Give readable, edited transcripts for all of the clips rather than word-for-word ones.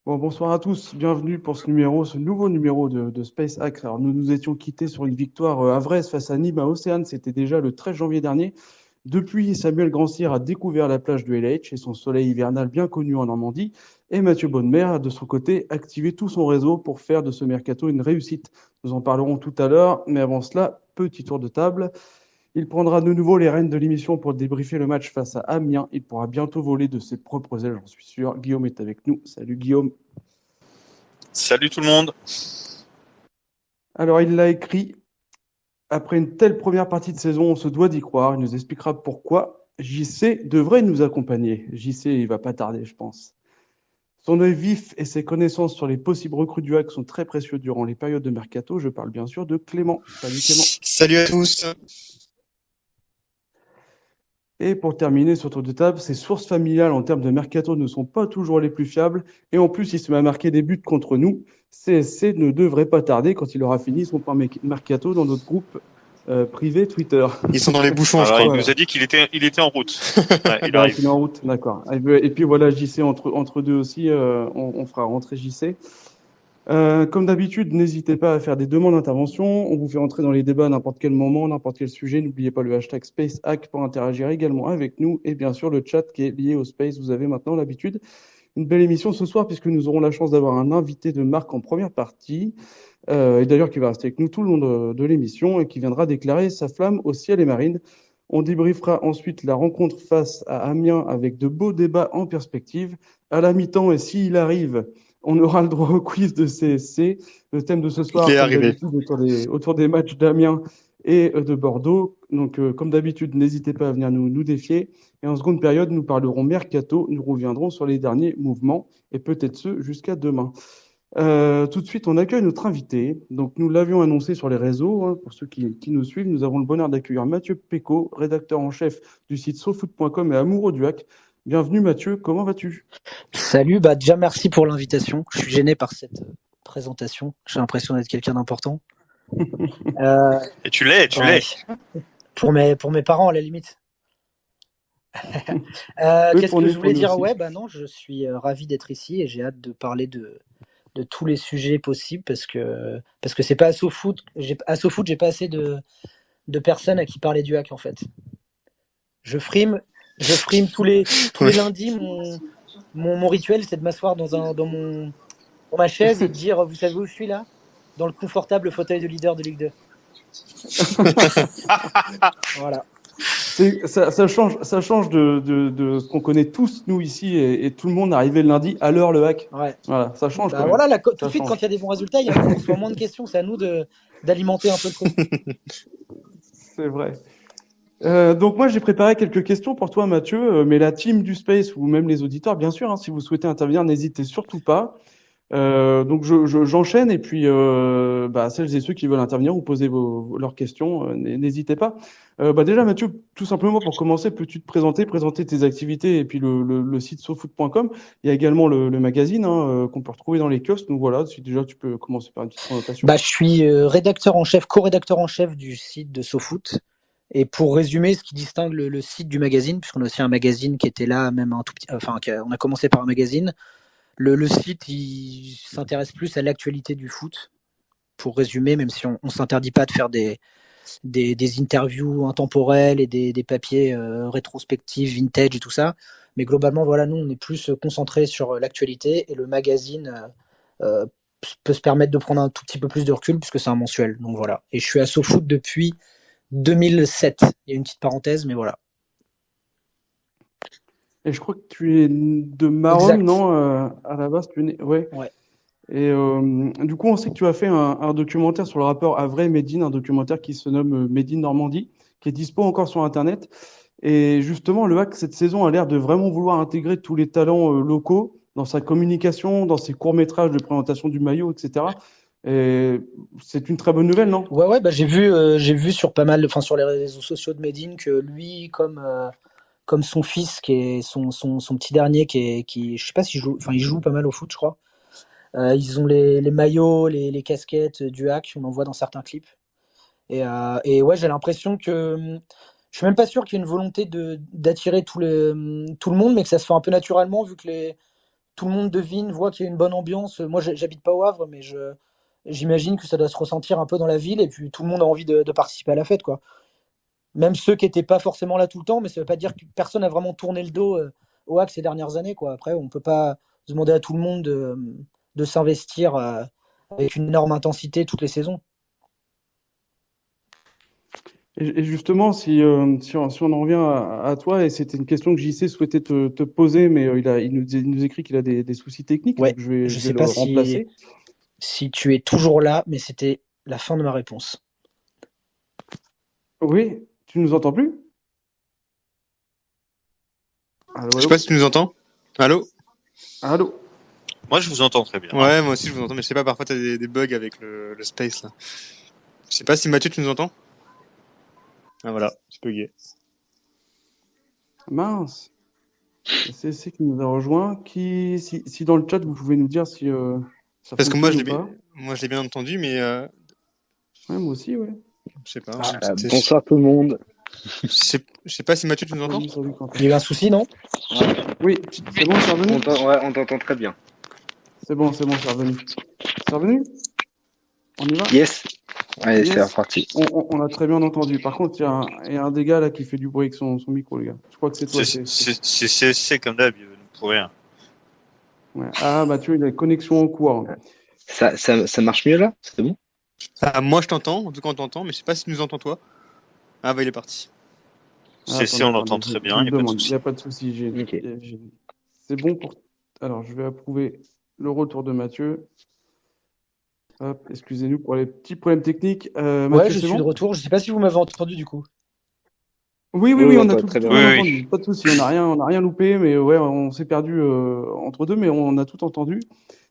Bon, bonsoir à tous, bienvenue pour ce nouveau numéro de Space Hack. Alors, nous nous étions quittés sur une victoire à Vresse face à Nîmes à Océane, c'était déjà le 13 janvier dernier. Depuis, Samuel Grandcir a découvert la plage de LH et son soleil hivernal bien connu en Normandie. Et Mathieu Bonnemer, de son côté, activé tout son réseau pour faire de ce mercato une réussite. Nous en parlerons tout à l'heure, mais avant cela, petit tour de table. Il prendra de nouveau les rênes de l'émission pour débriefer le match face à Amiens. Il pourra bientôt voler de ses propres ailes, j'en suis sûr. Guillaume est avec nous. Salut Guillaume. Salut tout le monde. Alors, il l'a écrit. Après une telle première partie de saison, on se doit d'y croire. Il nous expliquera pourquoi. JC devrait nous accompagner. JC, il va pas tarder, je pense. Son œil vif et ses connaissances sur les possibles recrues du HAC sont très précieux durant les périodes de mercato. Je parle bien sûr de Clément. Salut Clément. Salut à tous. Et pour terminer sur tour de table, ses sources familiales en termes de mercato ne sont pas toujours les plus fiables. Et en plus, il se met à marquer des buts contre nous. CSC ne devrait pas tarder quand il aura fini son premier mercato dans notre groupe privé Twitter. Ils sont dans les bouchons, je Alors, crois. il Voilà. nous a dit qu'il était en route. Ouais, il Donc, arrive. il est en route, d'accord. Et puis voilà, JC, entre deux aussi, on fera rentrer JC. Comme d'habitude, n'hésitez pas à faire des demandes d'intervention. On vous fait entrer dans les débats à n'importe quel moment, n'importe quel sujet. N'oubliez pas le hashtag SpaceHack pour interagir également avec nous. Et bien sûr, le chat qui est lié au Space, vous avez maintenant l'habitude. Une belle émission ce soir puisque nous aurons la chance d'avoir un invité de marque en première partie. Et d'ailleurs qui va rester avec nous tout le long de l'émission et qui viendra déclarer sa flamme au ciel et marine. On débriefera ensuite la rencontre face à Amiens avec de beaux débats en perspective. À la mi-temps, et s'il arrive, on aura le droit au quiz de CSC. Le thème de ce Il soir, est comme arrivé. d'habitude, autour des matchs d'Amiens et de Bordeaux. Donc, comme d'habitude, n'hésitez pas à venir nous défier. Et en seconde période, nous parlerons mercato. Nous reviendrons sur les derniers mouvements et peut-être ceux jusqu'à demain. Tout de suite, on accueille notre invité. Donc, nous l'avions annoncé sur les réseaux. Hein, pour ceux qui nous suivent, nous avons le bonheur d'accueillir Mathieu Pécaud, rédacteur en chef du site sofoot.com et amoureux du hack. Bienvenue Mathieu, comment vas-tu? Salut, bah déjà merci pour l'invitation. Je suis gêné par cette présentation. J'ai l'impression d'être quelqu'un d'important. Et tu l'es. Ouais. Pour mes parents à la limite. Oui, Qu'est-ce pour que nous, je voulais dire? aussi. Ouais, bah non, je suis ravi d'être ici et j'ai hâte de parler de tous les sujets possibles parce que c'est pas à SoFoot, j'ai pas assez de personnes à qui parler du hack en fait. Je frime, tous les lundis mon rituel c'est de m'asseoir dans ma chaise et de dire vous savez où je suis là? Dans le confortable fauteuil de leader de Ligue 2. Voilà. Ça change de ce qu'on connaît tous, nous, ici, et tout le monde arrivé le lundi à l'heure le hack. Ouais. Voilà, ça change quand Bah même. voilà, là, tout de Ça suite, quand change. il y a des bons résultats, on reçoit moins de questions. C'est à nous d'alimenter un peu le truc. C'est vrai. Donc moi j'ai préparé quelques questions pour toi Mathieu, mais la team du Space ou même les auditeurs bien sûr, hein, si vous souhaitez intervenir, n'hésitez surtout pas. Donc j'enchaîne et puis celles et ceux qui veulent intervenir ou poser leurs questions, n'hésitez pas. Déjà Mathieu, tout simplement pour commencer, peux-tu te présenter tes activités et puis le site sofoot.com. Il y a également le magazine hein, qu'on peut retrouver dans les kiosques. Donc voilà, si déjà tu peux commencer par une petite présentation. Bah, je suis co-rédacteur en chef du site de SoFoot. Et pour résumer, ce qui distingue le site du magazine, puisqu'on a aussi un magazine qui était là, même un tout petit, enfin, on a commencé par un magazine. Le site, il s'intéresse plus à l'actualité du foot. Pour résumer, même si on s'interdit pas de faire des interviews intemporelles et des papiers rétrospectifs, vintage et tout ça. Mais globalement, voilà, nous, on est plus concentré sur l'actualité et le magazine euh, peut se permettre de prendre un tout petit peu plus de recul puisque c'est un mensuel. Donc voilà. Et je suis à SoFoot depuis 2007. Il y a une petite parenthèse, mais voilà. Et je crois que tu es de Maromme, Exact. non? À la base, tu es né. Ouais. Ouais. Et du coup, on sait que tu as fait un documentaire sur le rappeur Havre Médine, un documentaire qui se nomme Made in Normandie, qui est dispo encore sur Internet. Et justement, le hack cette saison a l'air de vraiment vouloir intégrer tous les talents locaux dans sa communication, dans ses courts-métrages de présentation du maillot, etc. Et c'est une très bonne nouvelle, non? Ouais, bah j'ai vu sur sur les réseaux sociaux de Medine que lui, comme son fils, qui est son petit dernier, je sais pas s'il joue, enfin il joue pas mal au foot, je crois. Ils ont les maillots, les casquettes du hack, on en voit dans certains clips. Et ouais, j'ai l'impression que je suis même pas sûr qu'il y ait une volonté d'attirer tout le monde, mais que ça se fait un peu naturellement vu que tout le monde devine, voit qu'il y a une bonne ambiance. Moi, j'habite pas au Havre, mais j'imagine que ça doit se ressentir un peu dans la ville, et puis tout le monde a envie de participer à la fête, quoi. Même ceux qui n'étaient pas forcément là tout le temps, mais ça veut pas dire que personne n'a vraiment tourné le dos au HAC ces dernières années, quoi. Après, on peut pas demander à tout le monde de s'investir avec une énorme intensité toutes les saisons. Et justement, si on en revient à toi, et c'était une question que JC souhaitait te poser, mais il nous écrit qu'il a des soucis techniques, Ouais, donc je vais sais le pas remplacer. si tu es toujours là, mais c'était la fin de ma réponse. Oui, tu nous entends plus? Allô, je sais pas si tu nous entends. Allô? Allô? Moi, je vous entends très bien. Ouais, moi aussi je vous entends, mais je sais pas, parfois tu as des bugs avec le space là. Je sais pas si Mathieu, tu nous entends? Ah voilà, c'est bugué. Mince. C'est qui nous a rejoint. Si dans le chat, vous pouvez nous dire si ça parce que moi fonctionne je l'ai bien entendu, mais ouais, moi aussi, ouais. je sais pas. Bonsoir tout le monde. Je sais pas si Mathieu, tu nous entends? Il y a eu un souci, non? Oui, c'est bon, c'est revenu? On t'entend très bien. C'est bon, c'est revenu. C'est revenu? On y va? Yes. Allez, Yes. c'est reparti. On a très bien entendu. Par contre, il y a un des gars là qui fait du bruit avec son micro, les gars. Je crois que c'est toi. C'est comme d'hab, pour rien. Ouais. Ah, Mathieu, il a une connexion en cours. Ça marche mieux là? C'est bon? Ah, moi je t'entends, en tout cas on t'entend, mais je sais pas si tu nous entends toi. Ah bah il est parti. Si on l'entend très bien, il n'y a pas de souci. C'est bon pour. Alors, je vais approuver le retour de Mathieu. Hop, excusez-nous pour les petits problèmes techniques. Mathieu, ouais, je suis de retour. Je sais pas si vous m'avez entendu du coup. Oui, on a tout entendu. Pas de souci, on n'a rien loupé, mais ouais, on s'est perdu entre deux, mais on a tout entendu.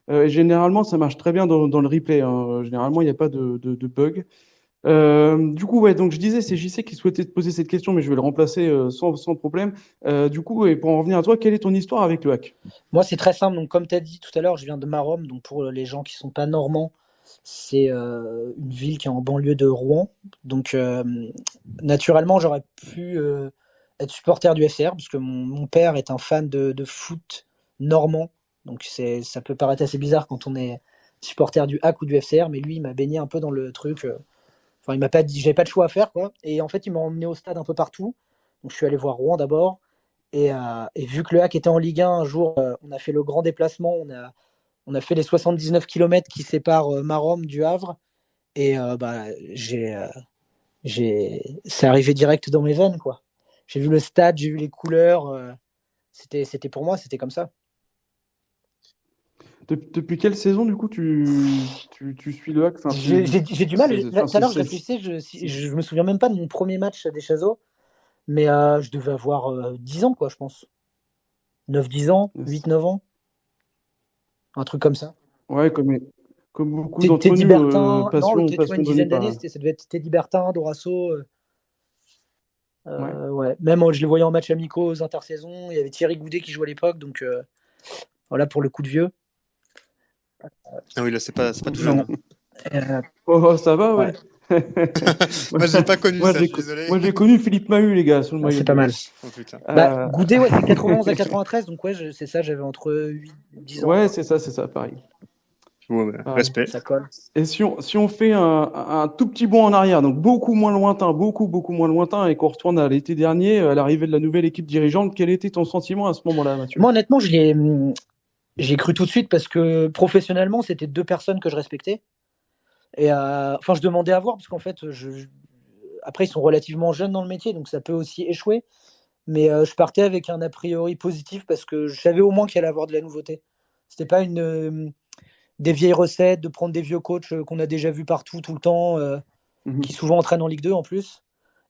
Et généralement, ça marche très bien dans le replay. Hein. Généralement, il n'y a pas de bug. Du coup, ouais, donc je disais, c'est JC qui souhaitait te poser cette question, mais je vais le remplacer sans problème. Du coup, et pour en revenir à toi, quelle est ton histoire avec le HAC? Moi, c'est très simple. Donc, comme tu as dit tout à l'heure, je viens de Maromme. Donc, pour les gens qui sont pas normands, c'est une ville qui est en banlieue de Rouen. Donc, naturellement, j'aurais pu être supporter du FCR, parce que mon père est un fan de foot normand. Donc, ça peut paraître assez bizarre quand on est supporter du HAC ou du FCR, mais lui, il m'a baigné un peu dans le truc. Enfin, il m'a pas dit, j'avais pas de choix à faire, quoi. Et en fait, il m'a emmené au stade un peu partout. Donc, je suis allé voir Rouen d'abord. Et vu que le HAC était en Ligue 1, un jour, on a fait le grand déplacement. On a fait les 79 km qui séparent Maromme du Havre. Et c'est arrivé direct dans mes veines, quoi. J'ai vu le stade, j'ai vu les couleurs. C'était pour moi, c'était comme ça. Depuis quelle saison, du coup, tu suis le HAC? J'ai du mal. Tout à l'heure, je réfléchissais, je me souviens même pas de mon premier match à Deschazos, mais je devais avoir 10 ans, quoi, je pense. 9-10 ans, 8-9 ans. Un truc comme ça. Ouais, comme beaucoup d'entre nous, passion une dizaine d'années, ça devait être Teddy Bertin, Dorasso. Ouais. Même je les voyais en match amicaux aux intersaisons. Il y avait Thierry Goudet qui jouait à l'époque, donc voilà pour le coup de vieux. Ah oui, là c'est pas tout jeune. Oh, ça va, ouais. Moi j'ai pas connu ça, je suis désolé. Moi j'ai connu Philippe Mahut, les gars, sur le maillot. C'est pas mal. Oh, putain. Goudet, ouais, c'est 91 à 93, donc ouais, c'est ça, j'avais entre 8-10 ans. Ouais, c'est ça, pareil. Ouais, respect. Ça colle. Et si on fait un tout petit bond en arrière, donc beaucoup moins lointain, et qu'on retourne à l'été dernier, à l'arrivée de la nouvelle équipe dirigeante, quel était ton sentiment à ce moment-là, Mathieu? Moi, honnêtement, j'ai cru tout de suite parce que professionnellement, c'était deux personnes que je respectais. Et je demandais à voir parce qu'en fait, après, ils sont relativement jeunes dans le métier, donc ça peut aussi échouer. Mais je partais avec un a priori positif parce que je savais au moins qu'il allait avoir de la nouveauté. C'était pas des vieilles recettes, de prendre des vieux coachs qu'on a déjà vus partout, tout le temps, qui souvent entraînent en Ligue 2 en plus.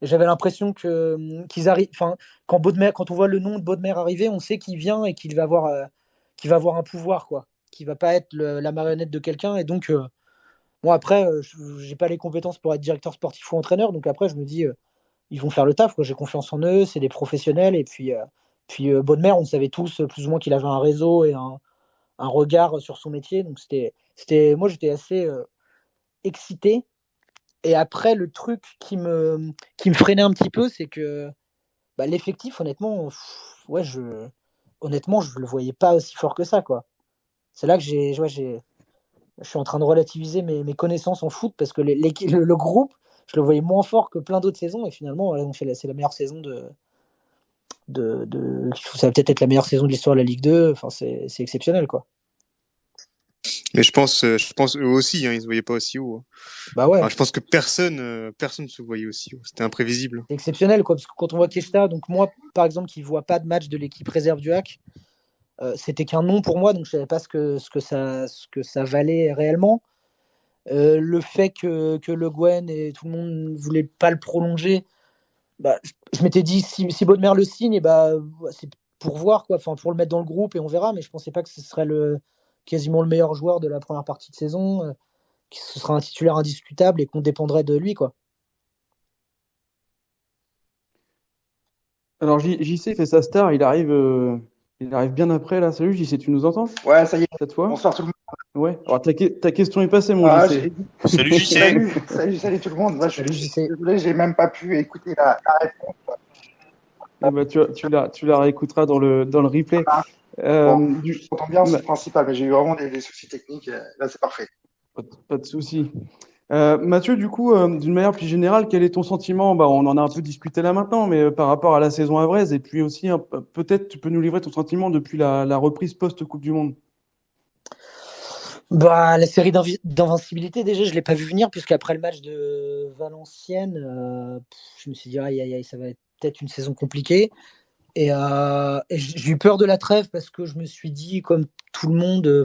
Et j'avais l'impression qu'ils arrivent. Enfin, quand on voit le nom de Bodmer arriver, on sait qu'il vient et qu'il va avoir un pouvoir, quoi. Qu'il va pas être la marionnette de quelqu'un. Et donc, moi après, j'ai pas les compétences pour être directeur sportif ou entraîneur. Donc après, je me dis, ils vont faire le taf, quoi. J'ai confiance en eux, c'est des professionnels. Et puis Bodmer, on savait tous plus ou moins qu'il avait un réseau et un regard sur son métier. Donc moi j'étais assez excité. Et après, le truc qui me freinait un petit peu, c'est que l'effectif, honnêtement, je le voyais pas aussi fort que ça, quoi. c'est là que je suis en train de relativiser mes connaissances en foot parce que le groupe, je le voyais moins fort que plein d'autres saisons et finalement, voilà, c'est la meilleure saison ça va peut-être être la meilleure saison de l'histoire de la Ligue 2. Enfin, c'est exceptionnel, quoi. Mais je pense eux aussi, hein, ils se voyaient pas aussi haut. Bah ouais. Enfin, je pense que personne se voyait aussi haut. C'était imprévisible. C'est exceptionnel, quoi, parce que quand on voit Keshta, donc moi, par exemple, qui ne vois pas de match de l'équipe réserve du HAC, c'était qu'un nom pour moi, donc je savais pas ce que ça valait réellement. Le fait que Le Guen et tout le monde ne voulait pas le prolonger, bah, je m'étais dit si Bodmer le signe, c'est pour voir, quoi, enfin pour le mettre dans le groupe et on verra, mais je pensais pas que ce serait quasiment le meilleur joueur de la première partie de saison, que ce sera un titulaire indiscutable et qu'on dépendrait de lui, quoi. Alors JC fait sa star, il arrive bien après là. Salut JC, tu nous entends Ouais, ça y est. cette fois? Bonsoir tout le monde. Ouais. Alors ta question est passée, mon JC. Salut JC. Salut tout le monde. Moi, je Salut, suis JC. désolé, j'ai même pas pu écouter la réponse. Eh ben, tu la réécouteras dans le replay. Bon, je t'entends bien, c'est le principal, mais j'ai eu vraiment des soucis techniques. Là, c'est parfait. Pas de souci. Mathieu, du coup, d'une manière plus générale, quel est ton sentiment? Bah, on en a un peu discuté là maintenant, mais par rapport à la saison havraise, et puis aussi, peut-être, tu peux nous livrer ton sentiment depuis la reprise post-Coupe du Monde. Bah, la série d'invincibilité, déjà, je ne l'ai pas vu venir, puisqu'après le match de Valenciennes, je me suis dit, aïe, aïe, aïe, ça va être peut-être une saison compliquée. Et j'ai eu peur de la trêve parce que je me suis dit, comme tout le monde,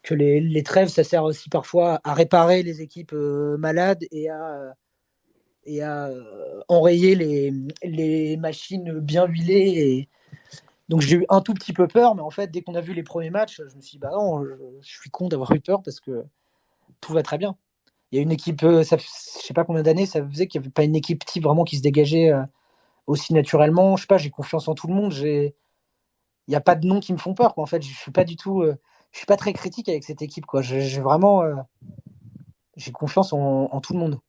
que les trêves, ça sert aussi parfois à réparer les équipes malades et à enrayer les machines bien huilées. Donc j'ai eu un tout petit peu peur, mais en fait, dès qu'on a vu les premiers matchs, je me suis dit, bah non, je suis con d'avoir eu peur parce que tout va très bien. Il y a une équipe, je sais pas combien d'années, ça faisait qu'il n'y avait pas une équipe type vraiment qui se dégageait aussi naturellement. Je sais pas, j'ai confiance en tout le monde. Il n'y a pas de noms qui me font peur, quoi. En fait, je suis pas du tout, je suis pas très critique avec cette équipe, quoi. J'ai vraiment, j'ai confiance en tout le monde.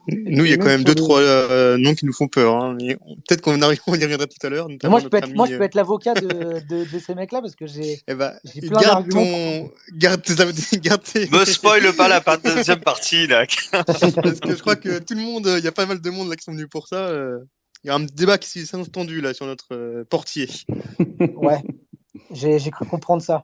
Nous, il y a quand même 2-3 noms qui nous font peur. Hein. Peut-être qu'on y reviendra tout à l'heure. Moi, je peux être l'avocat de ces mecs-là parce que j'ai plein d'arguments. Garde tes... Me spoil pas la deuxième partie, là. Parce que je crois que tout le monde, il y a pas mal de monde là qui sont venus pour ça. Il y a un débat qui s'est entendu là sur notre portier. Ouais, j'ai cru comprendre ça.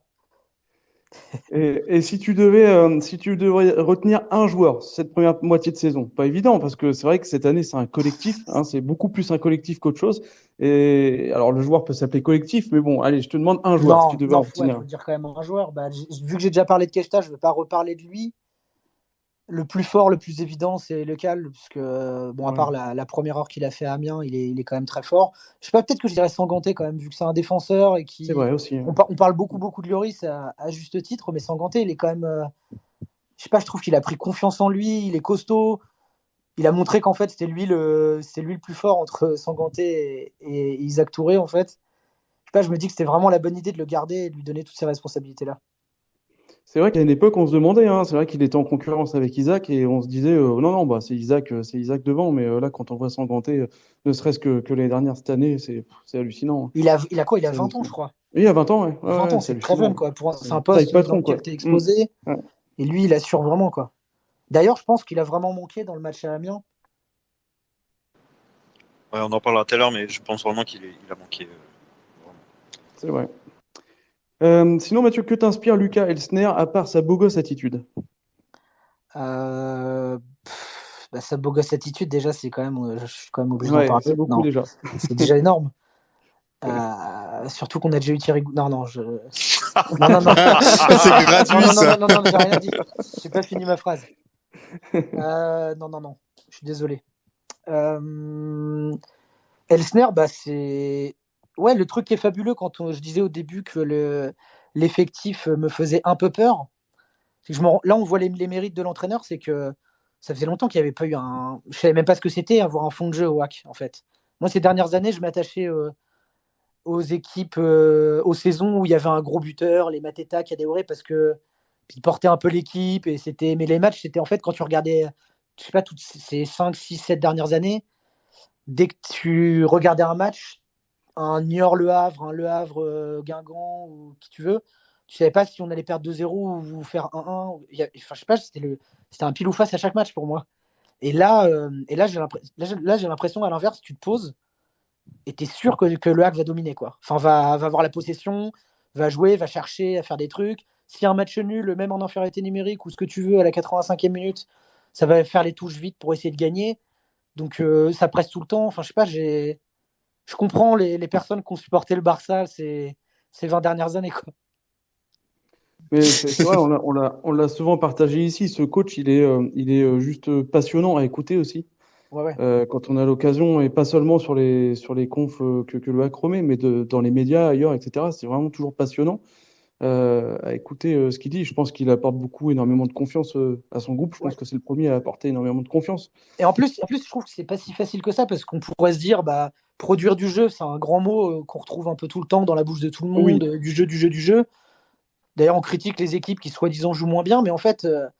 Et si tu devais retenir un joueur cette première moitié de saison, pas évident parce que c'est vrai que cette année c'est un collectif, hein, c'est beaucoup plus un collectif qu'autre chose. Et alors le joueur peut s'appeler collectif, mais bon, allez, je te demande un joueur si tu devais en retenir. Je veux dire quand même un joueur. Bah, vu que j'ai déjà parlé de Keshta, je ne veux pas reparler de lui. Le plus fort, le plus évident, c'est Lecal, parce que, bon, à part la première heure qu'il a fait à Amiens, il est quand même très fort. Je sais pas, peut-être que je dirais Sanganté quand même, vu que c'est un défenseur et qui. C'est vrai aussi. Hein. On parle beaucoup de Lloris à juste titre, mais Sanganté, il est quand même. Je sais pas, je trouve qu'il a pris confiance en lui, il est costaud. Il a montré qu'en fait, c'était lui le plus fort entre Sanganté et Isaac Touré, en fait. Je sais pas, je me dis que c'était vraiment la bonne idée de le garder et de lui donner toutes ces responsabilités-là. C'est vrai qu'à une époque, on se demandait, hein, c'est vrai qu'il était en concurrence avec Isaac et on se disait, non, bah, c'est Isaac devant, mais là, quand on voit Sanganté, ne serait-ce que l'année dernière, cette année, c'est hallucinant. Hein. Il a quoi? Il a 20 ans, je crois. Il a 20 ans, ouais. 20 ans, c'est très jeune, quoi. C'est un poste dans lequel tu es exposé. Ouais. Et lui, il assure vraiment, quoi. D'ailleurs, je pense qu'il a vraiment manqué dans le match à Amiens. Ouais, on en parlera tout à l'heure, mais je pense vraiment qu'il a manqué. C'est vrai. Sinon, Mathieu, que t'inspire Lucas Elsner à part sa beau gosse attitude? Sa beau gosse attitude, déjà, c'est quand même, je suis quand même obligé d'en parler. C'est beaucoup déjà. C'est déjà énorme. Surtout qu'on a déjà eu Thierry. Non, je. Non. C'est gratuit, ça. Non, j'ai rien dit. J'ai pas fini ma phrase. Non. Je suis désolé. Elsner, c'est. Ouais, le truc qui est fabuleux quand je disais au début que l'effectif me faisait un peu peur, c'est que là on voit les mérites de l'entraîneur, c'est que ça faisait longtemps qu'il n'y avait pas eu je savais même pas ce que c'était avoir un fond de jeu au HAC en fait. Moi ces dernières années je m'attachais aux équipes, aux saisons où il y avait un gros buteur, les Mateta, Kadewere, parce que ils portaient un peu l'équipe mais les matchs c'était en fait quand tu regardais, je sais pas, toutes ces 5, 6, 7 dernières années, dès que tu regardais un match, un Niort-Le Havre, un Le Havre-Guingamp ou qui tu veux, tu savais pas si on allait perdre 2-0 ou faire 1-1. Enfin, je sais pas, c'était un pile ou face à chaque match pour moi. Et là, j'ai l'impression, à l'inverse, tu te poses et tu es sûr que Le Havre va dominer, quoi. Enfin, va avoir la possession, va jouer, va chercher à faire des trucs. S'il y a un match nul, même en infériorité numérique ou ce que tu veux à la 85e minute, ça va faire les touches vite pour essayer de gagner. Donc, ça presse tout le temps. Enfin, je sais pas, je comprends les personnes qui ont supporté le Barça ces 20 dernières années, quoi. Mais c'est vrai, on l'a souvent partagé ici. Ce coach, il est juste passionnant à écouter aussi. Ouais, ouais. Quand on a l'occasion, et pas seulement sur les confs que le hack remet, mais dans les médias, ailleurs, etc. C'est vraiment toujours passionnant à écouter ce qu'il dit. Je pense qu'il apporte énormément de confiance à son groupe. Je pense Ouais. que c'est le premier à apporter énormément de confiance. Et en plus, je trouve que c'est pas si facile que ça parce qu'on pourrait se dire, bah, produire du jeu, c'est un grand mot qu'on retrouve un peu tout le temps dans la bouche de tout le monde, Oui, du jeu, du jeu, du jeu. D'ailleurs, on critique les équipes qui soi-disant jouent moins bien, mais en fait, enfin,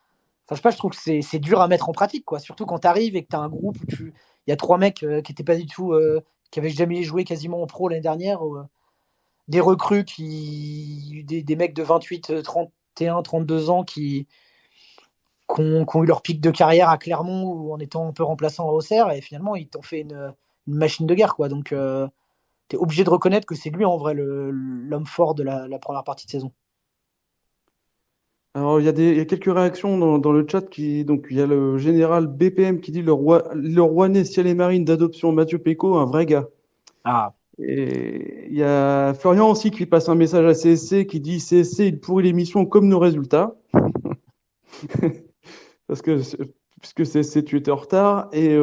je sais pas, je trouve que c'est dur à mettre en pratique, quoi. Surtout quand tu arrives et que tu as un groupe où il y a trois mecs qui étaient pas du tout, qui avaient jamais joué quasiment en pro l'année dernière, des recrues des mecs de 28, 31, 32 ans qui ont eu leur pic de carrière à Clermont ou en étant un peu remplaçant à Auxerre, et finalement, ils t'ont fait une machine de guerre, quoi. Donc, tu es obligé de reconnaître que c'est lui, en vrai, l'homme fort de la première partie de saison. alors il y a quelques réactions dans le chat donc il y a le général BPM qui dit le Rouennais ciel et marine d'adoption Mathieu Péco, un vrai gars. Ah, Et il y a Florian aussi qui passe un message à CSC qui dit CSC il pourrit l'émission comme nos résultats parce que puisque CSC tu étais en retard et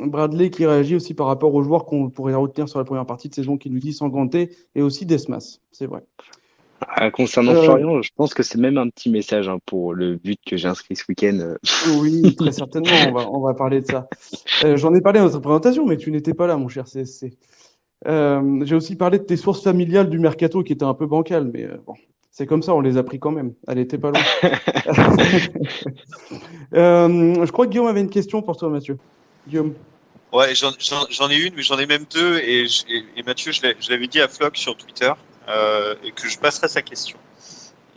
Bradley qui réagit aussi par rapport aux joueurs qu'on pourrait retenir sur la première partie de saison qui nous dit Sanganté et aussi Desmas, c'est vrai. Concernant Euh, Florian, je pense que c'est même un petit message hein, pour le but que j'ai inscrit ce week-end. Oui, très certainement, on va parler de ça. J'en ai parlé dans notre présentation, mais tu n'étais pas là, mon cher CSC. J'ai aussi parlé de tes sources familiales du mercato qui étaient un peu bancales, mais bon, c'est comme ça, on les a pris quand même. Elle était pas loin. Je crois que Guillaume avait une question pour toi, Mathieu. Guillaume. Ouais, j'en ai une, mais j'en ai même deux. Et Mathieu, je l'avais dit à Flock sur Twitter et que je passerai sa question.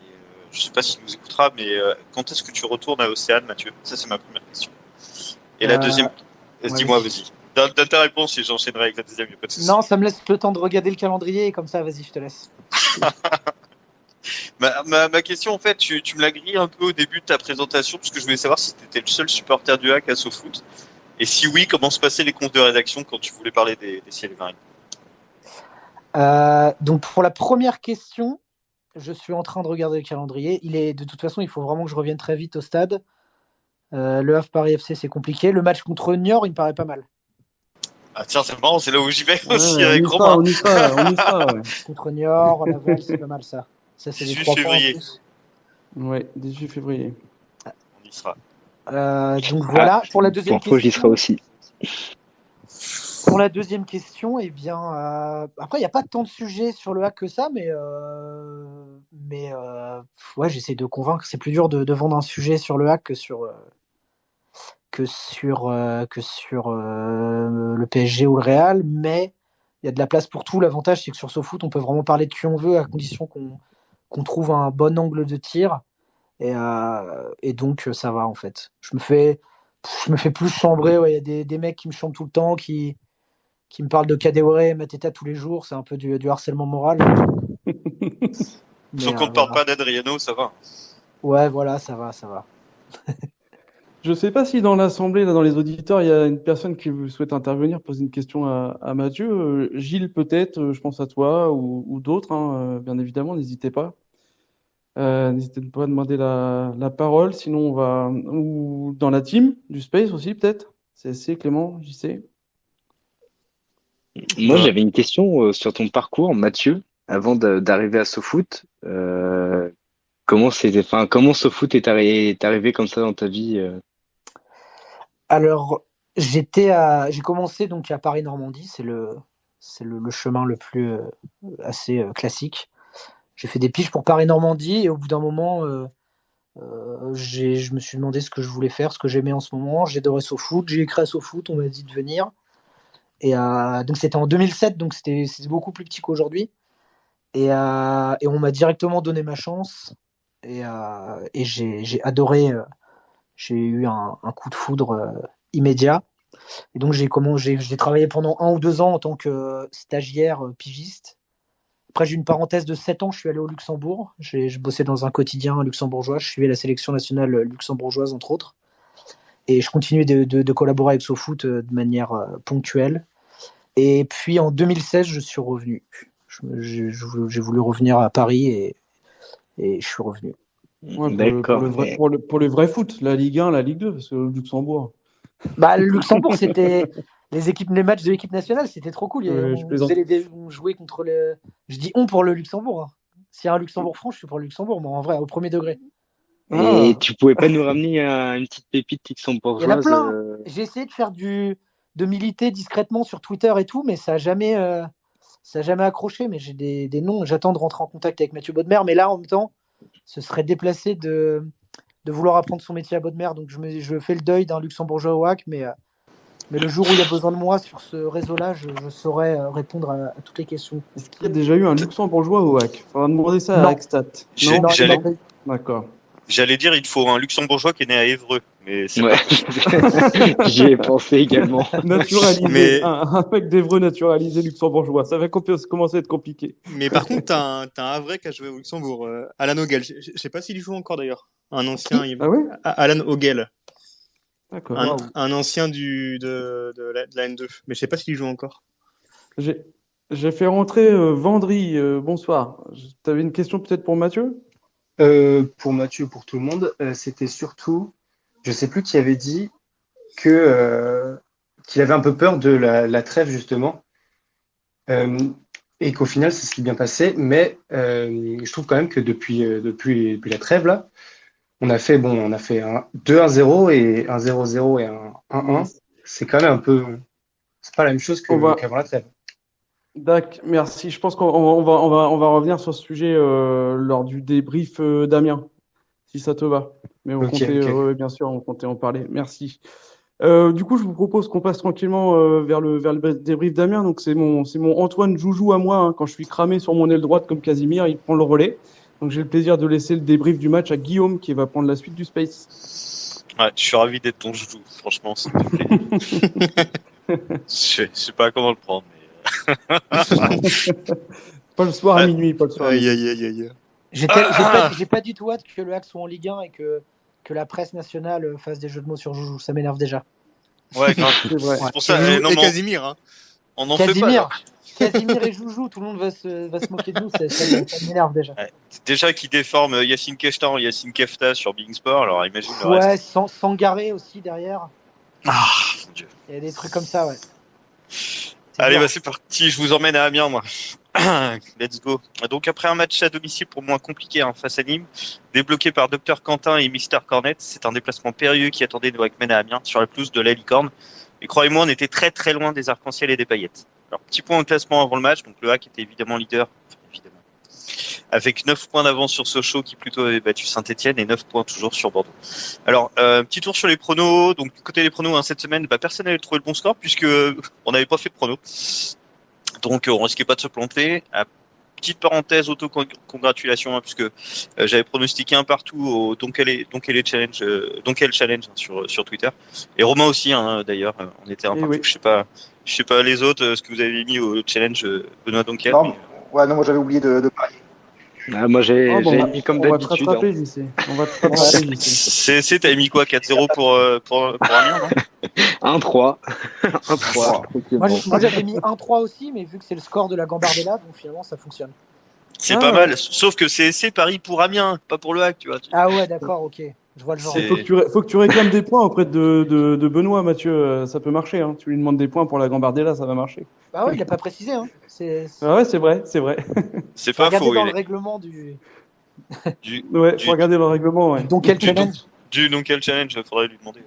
Et, je sais pas s'il nous écoutera, mais quand est-ce que tu retournes à Océane, Mathieu? Ça, c'est ma première question. Et la deuxième, dis-moi, vas-y. Donne ta réponse et j'enchaînerai avec la deuxième. Y a pas de souci. non, ça me laisse le temps de regarder le calendrier, et comme ça, vas-y, je te laisse. Ma question, en fait, tu me l'as grillé un peu au début de ta présentation, parce que je voulais savoir si tu étais le seul supporter du hack à SoFoot. Et si oui, comment se passaient les comptes de rédaction quand tu voulais parler des ciels et marines? Donc, pour la première question, je suis en train de regarder le calendrier. De toute façon, il faut vraiment que je revienne très vite au stade. Le Havre Paris FC, c'est compliqué. Le match contre Niort, il me paraît pas mal. Ah tiens, c'est marrant, c'est là où j'y vais Ouais, aussi avec Romain. on y sera, ouais. Contre Niort, Laval, c'est pas mal ça. Ça, c'est des 18 3 points en février. plus. Ouais, 18 février. On y sera. Donc voilà, pour la deuxième Pour info, j'y serai question. aussi. Pour la deuxième question, eh bien, après, il n'y a pas tant de sujets sur le hack que ça, mais ouais, j'essaie de convaincre. C'est plus dur de vendre un sujet sur le hack que sur le PSG ou le Real, mais il y a de la place pour tout. L'avantage, c'est que sur SoFoot, on peut vraiment parler de qui on veut à condition qu'on trouve un bon angle de tir. Et donc, ça va, en fait. Je me fais plus chambrer. Ouais. Il y a des mecs qui me chambrent tout le temps, qui me parlent de Kadewere et Mateta tous les jours. C'est un peu du harcèlement moral. Sauf qu'on ne parle pas d'Adriano, ça va. Ouais, voilà, ça va. Je sais pas si dans l'assemblée, là, dans les auditeurs, il y a une personne qui souhaite intervenir, poser une question à Mathieu. Gilles, peut-être, je pense à toi ou d'autres, hein, bien évidemment, n'hésitez pas. N'hésitez pas à demander la parole, sinon on va... Ou dans la team du Space aussi, peut-être. CSC, Clément, JC. Moi, j'avais une question sur ton parcours, Mathieu, avant d'arriver à SoFoot. Comment SoFoot est arrivé comme ça dans ta vie Alors, j'ai commencé donc à Paris-Normandie, c'est le chemin le plus assez classique. J'ai fait des piges pour Paris-Normandie et au bout d'un moment, je me suis demandé ce que je voulais faire, ce que j'aimais en ce moment. J'ai adoré SoFoot, j'ai écrit à SoFoot, on m'a dit de venir. Et donc c'était en 2007, donc c'était beaucoup plus petit qu'aujourd'hui. Et on m'a directement donné ma chance. Et j'ai adoré. J'ai eu un coup de foudre immédiat. Et donc j'ai travaillé pendant 1 ou 2 ans en tant que stagiaire pigiste. Après, j'ai eu une parenthèse de 7 ans, je suis allé au Luxembourg. Je bossais dans un quotidien luxembourgeois. Je suivais la sélection nationale luxembourgeoise, entre autres. Et je continuais de collaborer avec SoFoot de manière ponctuelle. Et puis en 2016, je suis revenu. J'ai voulu revenir à Paris et je suis revenu. Ouais, D'accord. pour le vrai foot, la Ligue 1, la Ligue 2, parce que le Luxembourg. Bah, le Luxembourg, c'était les matchs de l'équipe nationale, c'était trop cool. Je plaisante. On jouait contre le. Je dis on pour le Luxembourg. Hein. S'il y a un Luxembourg-France, je suis pour le Luxembourg, moi, en vrai, au premier degré. Et Ah. tu pouvais pas nous ramener une petite pépite Il y en a luxembourgeoise plein. J'ai essayé de militer discrètement sur Twitter et tout, mais ça a jamais accroché. Mais j'ai des noms. J'attends de rentrer en contact avec Mathieu Bodmer, mais là, en même temps, ce serait déplacé de vouloir apprendre son métier à Bodmer. Donc, je fais le deuil d'un Luxembourgeois au hack, mais le jour où il y a besoin de moi sur ce réseau-là, je saurais répondre à toutes les questions. Est-ce qu'il y a déjà eu un Luxembourgeois au hack? Faudra demander ça Non. à Hackstat. J'ai- Non, j'allais- non. D'accord. J'allais dire, il te faut un luxembourgeois qui est né à Évreux, mais c'est Ouais. pas possible. J'y ai pensé également. Naturalisé. Mais- Un mec d'Evreux naturalisé luxembourgeois. Ça va commencer à être compliqué. Mais par contre, t'as un Havrais qui a joué au Luxembourg, Alan Ogel. Je sais pas s'il y joue encore d'ailleurs. Un ancien. Ah oui? Alan Ogel. D'accord. Un, Waouh. un ancien de la N2. Mais je sais pas s'il joue encore. J'ai fait rentrer Vendry. Bonsoir. T'avais une question peut-être pour Mathieu? Pour Mathieu, pour tout le monde, c'était surtout, je sais plus qui avait dit qu'il avait un peu peur de la trêve justement, et qu'au final c'est ce qui est bien passé. Mais je trouve quand même que depuis la trêve là, on a fait un 2-1-0 et un 0-0 et un 1-1. C'est quand même un peu, c'est pas la même chose qu'avant la trêve. D'accord, merci. Je pense qu'on va revenir sur ce sujet lors du débrief d'Amiens, si ça te va. Mais on Ok, comptait, ok. ouais, bien sûr, on comptait en parler. Merci. Du coup, je vous propose qu'on passe tranquillement vers le débrief d'Amiens. Donc, c'est mon Antoine Joujou à moi. Hein. Quand je suis cramé sur mon aile droite comme Casimir, il prend le relais. Donc, j'ai le plaisir de laisser le débrief du match à Guillaume, qui va prendre la suite du Space. Ouais, je suis ravi d'être ton joujou, franchement, ça me fait plaisir. Je sais pas comment le prendre, mais... Pas le soir à Ouais. minuit, pas le soir à minuit. Aïe. J'ai pas du tout hâte que le hack soit en Ligue 1 et que la presse nationale fasse des jeux de mots sur Joujou. Ça m'énerve déjà. Ouais, grave. C'est vrai. C'est pour ça, non, Et mais Casimir, hein. on en fait pas. là. Casimir et Joujou, tout le monde va se moquer de nous. Ça m'énerve déjà. Ouais. Déjà qui déforme Yacine Kefta en Yacine Kefta sur Bein Sport, alors imagine le Ouais, reste. Sangaré aussi derrière. Ah, mon Dieu. Il y a des trucs comme ça, ouais. Allez, bien. bah c'est parti, je vous emmène à Amiens, moi. Let's go. Donc après un match à domicile pour moins compliqué face à Nîmes, débloqué par Dr Quentin et Mister Cornet, c'est un déplacement périlleux qui attendait nos Hackmen à Amiens sur la pelouse de la Licorne. Et croyez-moi, on était très très loin des arcs-en-ciel et des paillettes. Alors petit point au classement avant le match, donc le Hack était évidemment leader, évidemment, avec 9 points d'avance sur Sochaux qui plutôt avait battu Saint-Etienne et 9 points toujours sur Bordeaux. Alors, petit tour sur les pronos. Donc du côté des pronos, hein, cette semaine, personne n'avait trouvé le bon score puisque on n'avait pas fait de pronos. Donc on risquait pas de se planter. Petite parenthèse, auto-congratulation, hein, puisque j'avais pronostiqué un partout au Donkele Challenge, Donkel Challenge hein, sur Twitter. Et Romain aussi, hein, d'ailleurs, on était un Eh partout. oui. Je sais pas les autres, ce que vous avez mis au challenge Benoît Donkel. Non, mais- ouais, non, moi j'avais oublié de parier. Ah, moi, j'ai Ah, bon, mis comme on va te d'habitude. rattraper, JC. On va te rattraper, JC. CSC, t'avais mis quoi, 4-0 pour Amiens, non 1-3. 1-3. Moi, j'avais mis 1-3 aussi, mais vu que c'est le score de la Gambardella, donc finalement, ça fonctionne. C'est Ah. pas mal, sauf que CSC parie pour Amiens, pas pour le Hack, tu vois. Ah ouais, d'accord, ok. Je vois le genre. C'est- Faut que tu réclames des points auprès de Benoît, Mathieu. Ça peut marcher. Hein. Tu lui demandes des points pour la Gambardella, ça va marcher. Ah ouais, il a pas précisé. Hein. Ah ouais, c'est vrai, c'est vrai. C'est Faut pas regarder faux. dans il le est- règlement du Ouais, Du- faut regarder le règlement. Ouais. Donkel Challenge. Du Donkel Challenge, faudrait lui demander. Ouais.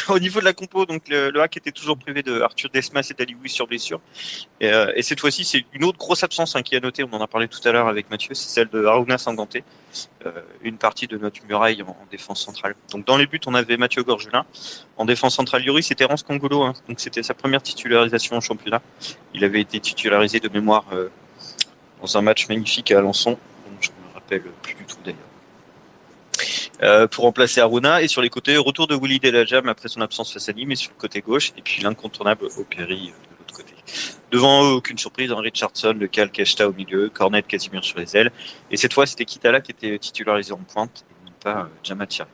Au niveau de la compo, donc le hack était toujours privé de Arthur Desmas et d'Ali Louis sur blessure. Et cette fois-ci, c'est une autre grosse absence qui est à noter. On en a parlé tout à l'heure avec Mathieu, c'est celle de Aruna Sanganté, une partie de notre muraille en défense centrale. Donc dans les buts, on avait Mathieu Gorgelin. En défense centrale, Yuri, c'était Terence Congolo. Donc c'était sa première titularisation en championnat. Il avait été titularisé de mémoire dans un match magnifique à Alençon. Donc je ne me rappelle plus du tout d'ailleurs. Pour remplacer Aruna, et sur les côtés, retour de Willy Delajam après son absence face à Nîmes, et sur le côté gauche, et puis l'incontournable Opéry de l'autre côté. Devant eux, aucune surprise, Richardson, Le Cal, Keshta au milieu, Cornet, Casimir sur les ailes, et cette fois c'était Kitala qui était titularisé en pointe, et non pas Djama Thierry.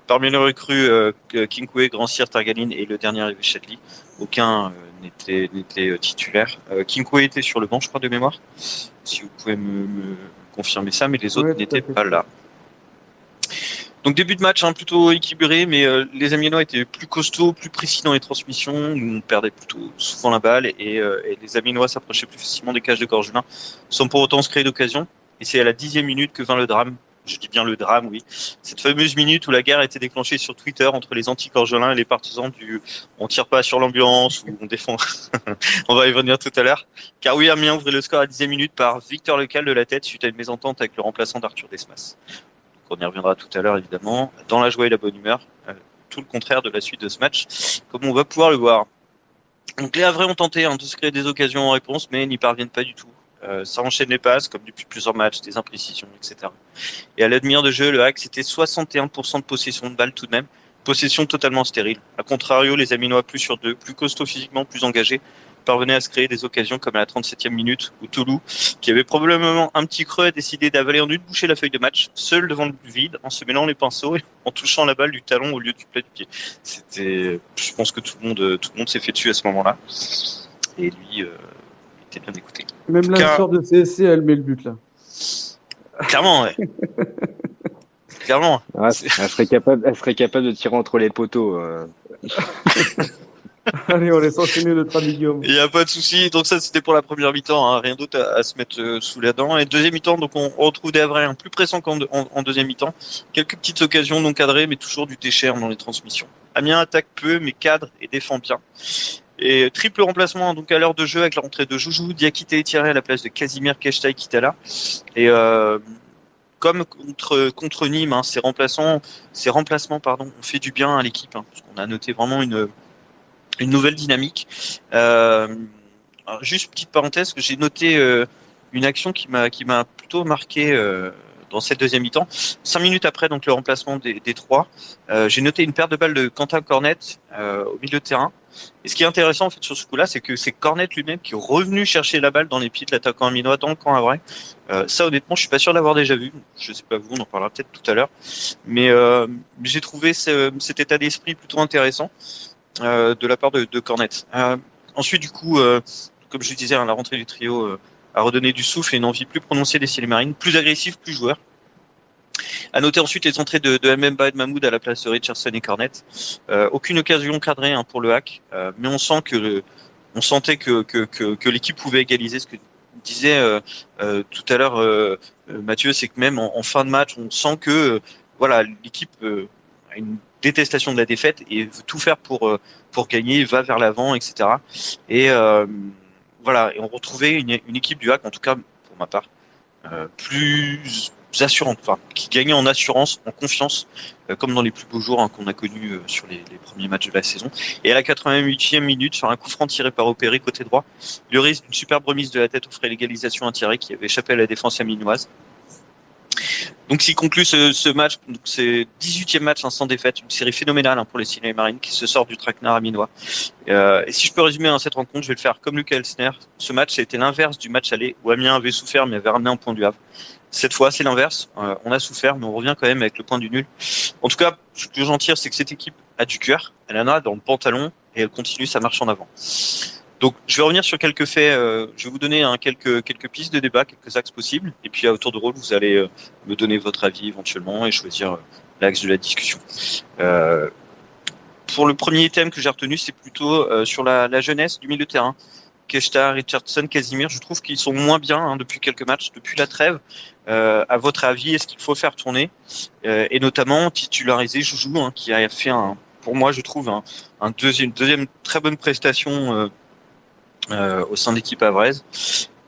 Parmi les recrues, Kinkwe, Grand Cyr, Targaline et le dernier arrivé Chadli, aucun n'était titulaire. Kinkwe était sur le banc, je crois, de mémoire, si vous pouvez me confirmer ça, mais les autres n'étaient pas là. Donc début de match plutôt équilibré, mais les Amiénois étaient plus costauds, plus précis dans les transmissions. Nous, on perdait plutôt souvent la balle et les Amiénois s'approchaient plus facilement des cages de Gorgelin, sans pour autant se créer d'occasion. Et c'est à la 10e minute que vint le drame. Je dis bien le drame, oui. Cette fameuse minute où la guerre a été déclenchée sur Twitter entre les anti-Gorgelin et les partisans du « on tire pas sur l'ambulance » ou « on défend ». On va y revenir tout à l'heure. Car oui, Amiens ouvrait le score à 10e minute par Victor Lecal de la tête suite à une mésentente avec le remplaçant d'Arthur Desmas. On y reviendra tout à l'heure, évidemment, dans la joie et la bonne humeur, tout le contraire de la suite de ce match, comme on va pouvoir le voir. Donc les Havrais ont tenté de se créer des occasions en réponse, mais n'y parviennent pas du tout. Ça enchaîne les passes, comme depuis plusieurs matchs, des imprécisions, etc. Et à la demi-heure de jeu, le hack, c'était 61% de possession de balle tout de même, possession totalement stérile. A contrario, les Aminois plus sur deux, plus costauds physiquement, plus engagés, parvenaient à se créer des occasions comme à la 37e minute où Toulou, qui avait probablement un petit creux, a décidé d'avaler en une bouchée la feuille de match, seul devant le vide, en se mêlant les pinceaux et en touchant la balle du talon au lieu du plat du pied. C'était, je pense que tout le monde s'est fait dessus à ce moment-là. Et lui, était bien écouté. Même la sœur de CSC, elle met le but là. Clairement, ouais. Clairement. Ouais, elle serait capable de tirer entre les poteaux. Allez, on laisse enchaîner notre ami Guillaume. Il n'y a pas de souci. Donc ça, c'était pour la première mi-temps. Rien d'autre à se mettre sous la dent. Et deuxième mi-temps, donc on retrouve des Havrais plus pressants qu'en deuxième mi-temps. Quelques petites occasions non cadrées, mais toujours du déchet dans les transmissions. Amiens attaque peu, mais cadre et défend bien. Et triple remplacement donc à l'heure de jeu avec la rentrée de Joujou, Diakité et Thierry à la place de Casimir, Keshta et Kitala. Et comme contre Nîmes, ces remplacements, ont fait du bien à l'équipe. Parce qu'on a noté vraiment une nouvelle dynamique. Juste petite parenthèse, que j'ai noté une action qui m'a plutôt marqué dans cette deuxième mi-temps. 5 minutes après donc le remplacement des trois, j'ai noté une perte de balle de Quentin Cornet au milieu de terrain. Et ce qui est intéressant en fait sur ce coup-là, c'est que c'est Cornet lui-même qui est revenu chercher la balle dans les pieds de l'attaquant aminois dans le camp havrais. Ça honnêtement, je suis pas sûr d'avoir déjà vu. Je sais pas vous, on en parlera peut-être tout à l'heure. Mais j'ai trouvé cet état d'esprit plutôt intéressant de la part de Cornet. Ensuite, du coup, comme je disais, la rentrée du trio a redonné du souffle et une envie plus prononcée des Ciel Marines, plus agressif, plus joueur. À noter ensuite les entrées de Mbemba et de Mahmoud à la place de Richardson et Cornet. Aucune occasion cadrée pour le hack, mais on sentait que l'équipe pouvait égaliser. Ce que disait tout à l'heure Mathieu, c'est que même en fin de match, on sent que l'équipe a une détestation de la défaite et veut tout faire pour gagner, va vers l'avant, etc. Et et on retrouvait une équipe du hack, en tout cas pour ma part, plus assurante, qui gagnait en assurance, en confiance, comme dans les plus beaux jours qu'on a connus sur les premiers matchs de la saison. Et à la 88e minute, sur un coup franc tiré par Opéry côté droit, le risque d'une superbe remise de la tête offrait l'égalisation à Thierry qui avait échappé à la défense aminoise. Donc s'il conclut ce match, donc c'est 18e match sans défaite, une série phénoménale pour les Ciel Marines qui se sort du traquenard aminois. Et si je peux résumer cette rencontre, je vais le faire comme Lucas Elsner. Ce match, c'était l'inverse du match aller où Amiens avait souffert mais avait ramené un point du Havre. Cette fois, c'est l'inverse. On a souffert, mais on revient quand même avec le point du nul. En tout cas, ce que j'en tire, c'est que cette équipe a du cœur, elle en a dans le pantalon et elle continue sa marche en avant. Donc, je vais revenir sur quelques faits. Je vais vous donner quelques pistes de débat, quelques axes possibles. Et puis, à tour de rôle, vous allez me donner votre avis éventuellement et choisir l'axe de la discussion. Pour le premier thème que j'ai retenu, c'est plutôt sur la jeunesse du milieu de terrain. Keshta, Richardson, Casimir, je trouve qu'ils sont moins bien depuis quelques matchs, depuis la trêve. À votre avis, est-ce qu'il faut faire tourner et notamment titulariser Joujou, qui a fait un pour moi, je trouve un deuxième très bonne prestation au sein de l'équipe havraise.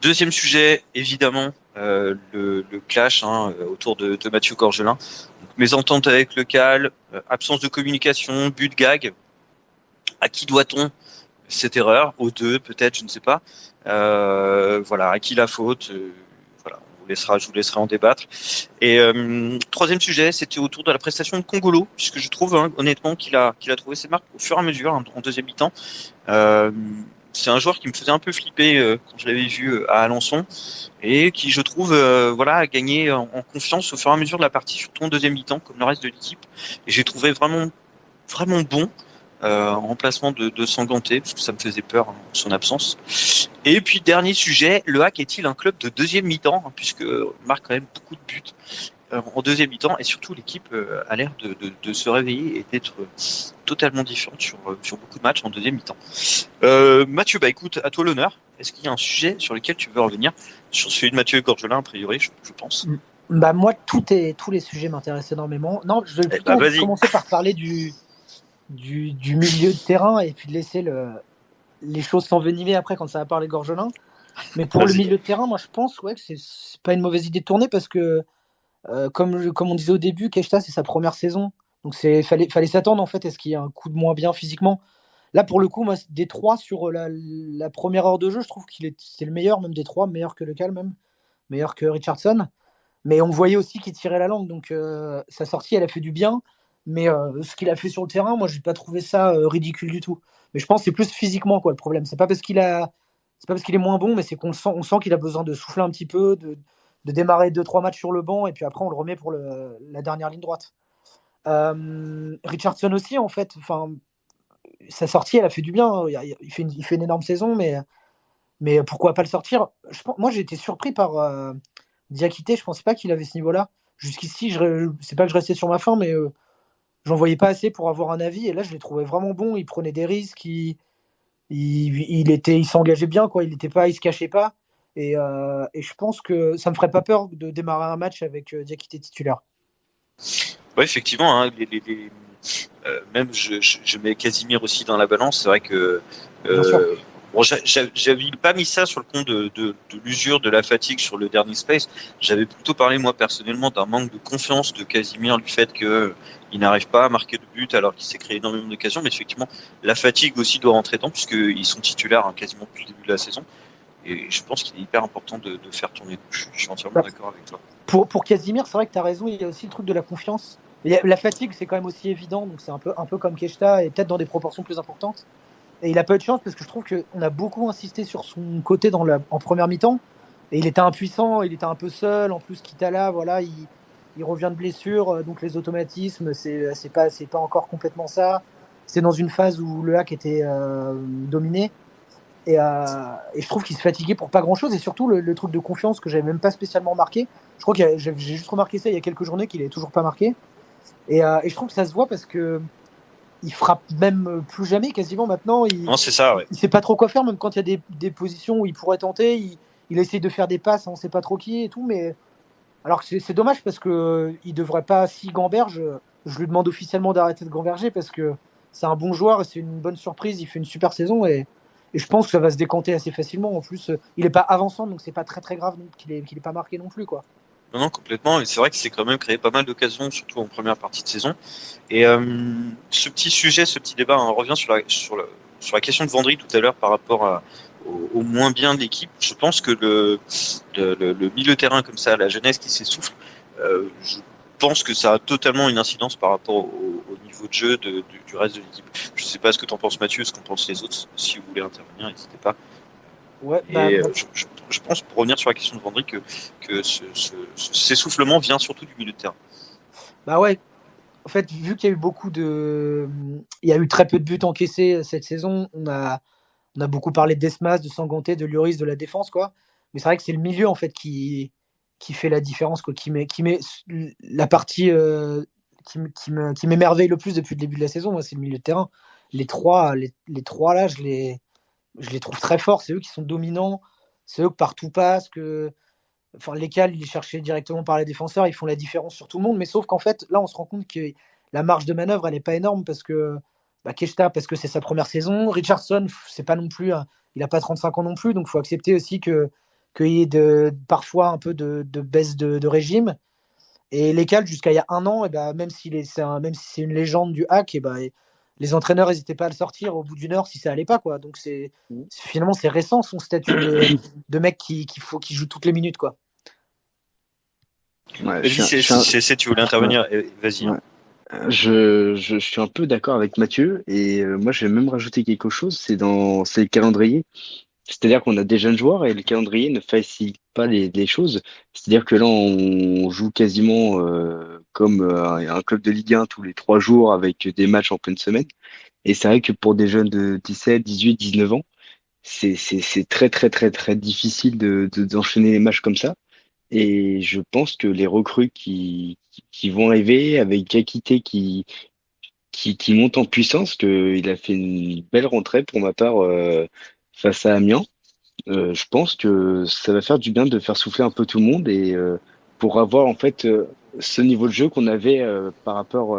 Deuxième sujet, évidemment, le clash autour de Mathieu Gorgelin. Donc, mésentente avec le Cal, absence de communication, but gag. À qui doit-on cette erreur? Aux deux, peut-être, je ne sais pas. Voilà, à qui la faute? Voilà, je vous laisserai en débattre. Et troisième sujet, c'était autour de la prestation de Congolo, puisque je trouve honnêtement qu'il a trouvé ses marques au fur et à mesure en deuxième mi-temps. C'est un joueur qui me faisait un peu flipper quand je l'avais vu à Alençon et qui, je trouve, a gagné en confiance au fur et à mesure de la partie, surtout en deuxième mi-temps, comme le reste de l'équipe. Et j'ai trouvé vraiment bon en remplacement de Sanganté, parce que ça me faisait peur son absence. Et puis dernier sujet, le Hack est-il un club de deuxième mi-temps, puisque marque quand même beaucoup de buts en deuxième mi-temps, et surtout l'équipe a l'air de se réveiller et d'être totalement différente sur beaucoup de matchs en deuxième mi-temps. Mathieu, écoute, à toi l'honneur. Est-ce qu'il y a un sujet sur lequel tu veux revenir? Sur celui de Mathieu Gorgelin, a priori, je pense. Moi, tous les sujets m'intéressent énormément. Non, je vais plutôt commencer par parler du milieu de terrain et puis de laisser les choses s'envenimer après quand ça va parler Gorgelin. Mais pour le milieu de terrain, moi je pense que c'est pas une mauvaise idée de tourner parce que comme on disait au début, Keshta c'est sa première saison, donc fallait s'attendre en fait à ce qu'il y ait un coup de moins bien physiquement. Là pour le coup, moi des trois sur la première heure de jeu, je trouve c'est le meilleur, même des trois, meilleur que le Cal même, meilleur que Richardson. Mais on voyait aussi qu'il tirait la langue, donc sa sortie elle a fait du bien. Mais ce qu'il a fait sur le terrain, moi, j'ai pas trouvé ça ridicule du tout. Mais je pense que c'est plus physiquement le problème. C'est pas parce qu'il est moins bon, mais c'est on sent qu'il a besoin de souffler un petit peu, de démarrer 2-3 matchs sur le banc, et puis après on le remet pour la dernière ligne droite. Richardson aussi, en fait. Enfin, sa sortie, elle a fait du bien. Il fait une énorme saison, mais pourquoi pas le sortir? Moi, j'ai été surpris par Diakité. Je pensais pas qu'il avait ce niveau-là. Jusqu'ici, c'est pas que je restais sur ma faim, mais j'en voyais pas assez pour avoir un avis, et là je l'ai trouvé vraiment bon. Il prenait des risques, il s'engageait bien, quoi. Il se cachait pas, et je pense que ça me ferait pas peur de démarrer un match avec Diakité titulaire. Ouais, effectivement, même je mets Casimir aussi dans la balance. C'est vrai que j'avais pas mis ça sur le compte de l'usure, de la fatigue sur le dernier space. J'avais plutôt parlé moi personnellement d'un manque de confiance de Casimir, du fait que il n'arrive pas à marquer de but alors qu'il s'est créé énormément d'occasions. Mais effectivement, la fatigue aussi doit rentrer dedans, puisqu'ils sont titulaires quasiment depuis le début de la saison. Et je pense qu'il est hyper important de faire tourner. Je suis entièrement d'accord avec toi. Pour Casimir, c'est vrai que tu as raison, il y a aussi le truc de la confiance. La fatigue, c'est quand même aussi évident, donc c'est un peu comme Keshta, et peut-être dans des proportions plus importantes. Et il a pas eu de chance parce que je trouve qu'on a beaucoup insisté sur son côté en première mi-temps. Et il était impuissant, il était un peu seul. En plus, Kitala, voilà, il revient de blessure, donc les automatismes, c'est pas encore complètement ça. C'est dans une phase où le Hack était dominé. Et je trouve qu'il se fatiguait pour pas grand-chose. Et surtout, le truc de confiance que j'avais même pas spécialement marqué. Je crois que j'ai juste remarqué ça il y a quelques journées, qu'il est toujours pas marqué. Et je trouve que ça se voit parce que il frappe même plus jamais quasiment maintenant. Non, c'est ça, ouais. Il sait pas trop quoi faire, même quand il y a des positions où il pourrait tenter. Il essaie de faire des passes, on sait pas trop qui et tout. Mais alors que c'est dommage parce que il devrait pas, si gamberge, je lui demande officiellement d'arrêter de gamberger parce que c'est un bon joueur et c'est une bonne surprise. Il fait une super saison et je pense que ça va se décanter assez facilement. En plus, il est pas avançant, donc c'est pas très très grave qu'il ait pas marqué non plus, quoi. Non, complètement. Et c'est vrai qu'il s'est quand même créé pas mal d'occasions, surtout en première partie de saison. Et ce petit débat, on revient sur la question de Vendry tout à l'heure par rapport au moins bien de l'équipe. Je pense que le milieu terrain comme ça, la jeunesse qui s'essouffle, je pense que ça a totalement une incidence par rapport au niveau de jeu du reste de l'équipe. Je ne sais pas ce que t'en penses, Mathieu, ce qu'en pensent les autres. Si vous voulez intervenir, n'hésitez pas. Ouais, je pense, pour revenir sur la question de Vendry, que cet essoufflement vient surtout du milieu de terrain. Bah ouais. En fait, vu qu'il y a eu très peu de buts encaissés cette saison, on a beaucoup parlé de Desmas, de Sanganté, de Lloris, de la défense, quoi. Mais c'est vrai que c'est le milieu en fait qui fait la différence, quoi, qui met la partie qui m'émerveille le plus depuis le début de la saison. Moi, c'est le milieu de terrain. Les trois là, je les trouve très forts. C'est eux qui sont dominants. C'est eux que partout passe. Les Cals, ils les cherchaient directement par les défenseurs. Ils font la différence sur tout le monde. Mais sauf qu'en fait, là, on se rend compte que la marge de manœuvre, elle n'est pas énorme parce que Keshta, parce que c'est sa première saison. Richardson, c'est pas non plus, il n'a pas 35 ans non plus, donc il faut accepter aussi qu'il y ait parfois un peu de baisse de régime. Et Lekal, jusqu'à il y a un an, même si c'est une légende du hack, les entraîneurs n'hésitaient pas à le sortir au bout d'une heure si ça allait pas, quoi. Donc finalement c'est récent son statut de mec qui joue toutes les minutes, quoi. Ouais, Vas-y, tu voulais intervenir, vas-y. Ouais. Je suis un peu d'accord avec Mathieu et moi je vais même rajouter quelque chose, c'est le calendrier. C'est-à-dire qu'on a des jeunes joueurs et le calendrier ne facilite pas les choses. C'est-à-dire que là on joue quasiment comme un club de Ligue 1 tous les 3 jours avec des matchs en pleine semaine. Et c'est vrai que pour des jeunes de 17, 18, 19 ans, c'est très très très très difficile d'enchaîner les matchs comme ça. Et je pense que les recrues qui vont arriver avec Diakité qui monte en puissance, qu'il a fait une belle rentrée pour ma part face à Amiens. Je pense que ça va faire du bien de faire souffler un peu tout le monde et pour avoir en fait ce niveau de jeu qu'on avait par rapport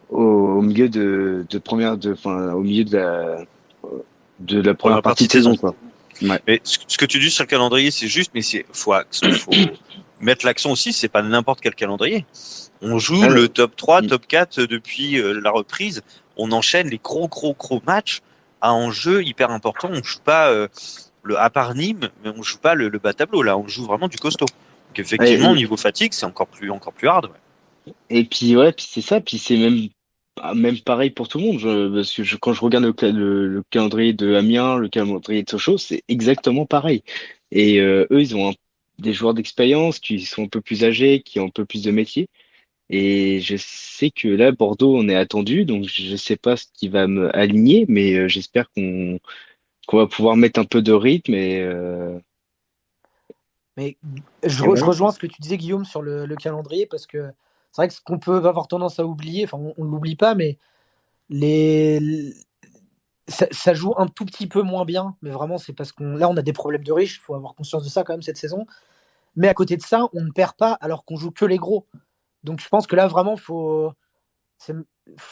au milieu au milieu de la première partie de saison, quoi. Ouais. Mais ce que tu dis sur le calendrier, c'est juste, mais faut mettre l'accent aussi, c'est pas n'importe quel calendrier. On joue le top 3, top 4 depuis la reprise. On enchaîne les gros matchs à enjeu hyper important. On joue pas à part Nîmes, mais on joue pas le bas tableau. Là, on joue vraiment du costaud. Donc effectivement, au niveau fatigue, c'est encore plus hard. Ouais. Et puis puis c'est ça, puis c'est même pareil pour tout le monde. Parce que quand je regarde le calendrier de Amiens, le calendrier de Sochaux, c'est exactement pareil. Et eux, ils ont des joueurs d'expérience qui sont un peu plus âgés, qui ont un peu plus de métier. Et je sais que là, Bordeaux, on est attendu, donc je sais pas ce qui va me aligner, mais j'espère qu'on va pouvoir mettre un peu de rythme Mais je rejoins ce que tu disais, Guillaume, sur le calendrier, parce que c'est vrai que ce qu'on peut avoir tendance à oublier, enfin on ne l'oublie pas, mais ça joue un tout petit peu moins bien, mais vraiment c'est parce là on a des problèmes de riches, il faut avoir conscience de ça quand même cette saison. Mais à côté de ça, on ne perd pas alors qu'on joue que les gros. Donc je pense que là vraiment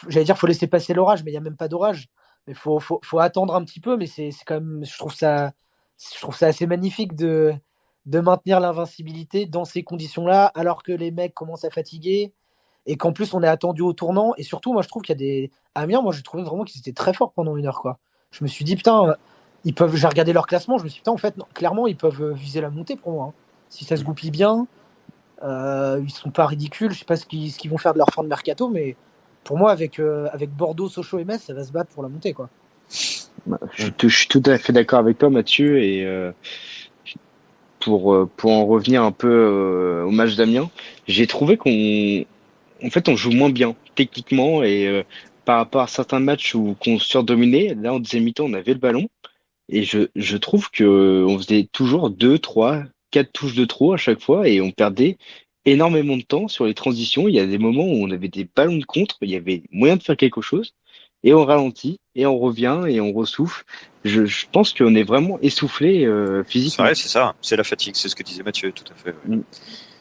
j'allais dire faut laisser passer l'orage, mais il n'y a même pas d'orage. Mais faut attendre un petit peu, mais c'est quand même, je trouve ça assez magnifique de maintenir l'invincibilité dans ces conditions-là, alors que les mecs commencent à fatiguer et qu'en plus on est attendu au tournant. Et surtout, moi je trouve qu'il y a des Amiens, moi j'ai trouvé vraiment qu'ils étaient très forts pendant une heure, quoi. Je me suis dit putain, j'ai regardé leur classement, je me suis dit putain, en fait non, clairement ils peuvent viser la montée pour moi, hein. Si ça se goupille bien, ils sont pas ridicules. Je sais pas ce qu'ils vont faire de leur fin de mercato, mais pour moi avec Bordeaux, Sochaux et Metz, ça va se battre pour la montée, quoi. Je suis tout à fait d'accord avec toi, Mathieu, et pour en revenir un peu au match d'Amiens, j'ai trouvé en fait, on joue moins bien techniquement et par rapport à certains matchs où qu'on surdominait, là en deuxième mi-temps, on avait le ballon et je trouve que on faisait toujours 2, 3, 4 touches de trop à chaque fois et on perdait énormément de temps sur les transitions. Il y a des moments où on avait des ballons de contre, il y avait moyen de faire quelque chose et on ralentit et on revient et on ressouffle. Je pense qu'on est vraiment essoufflé physiquement. C'est vrai, c'est ça, c'est la fatigue, c'est ce que disait Mathieu, tout à fait. Ouais.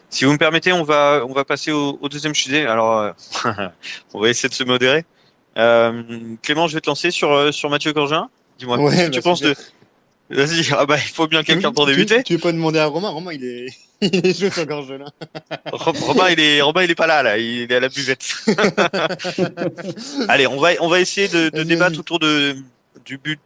Si vous me permettez, on va passer au deuxième sujet. Alors, on va essayer de se modérer. Clément, je vais te lancer sur Mathieu Gorgin. Dis-moi, qu'est-ce que tu penses de... Vas-y, il faut bien quelqu'un pour débuter. Tu veux pas demander à Romain? Romain, il est chaud sur Gorgin. Romain, il est pas là, il est à la buvette. Allez, on va essayer de débattre autour du but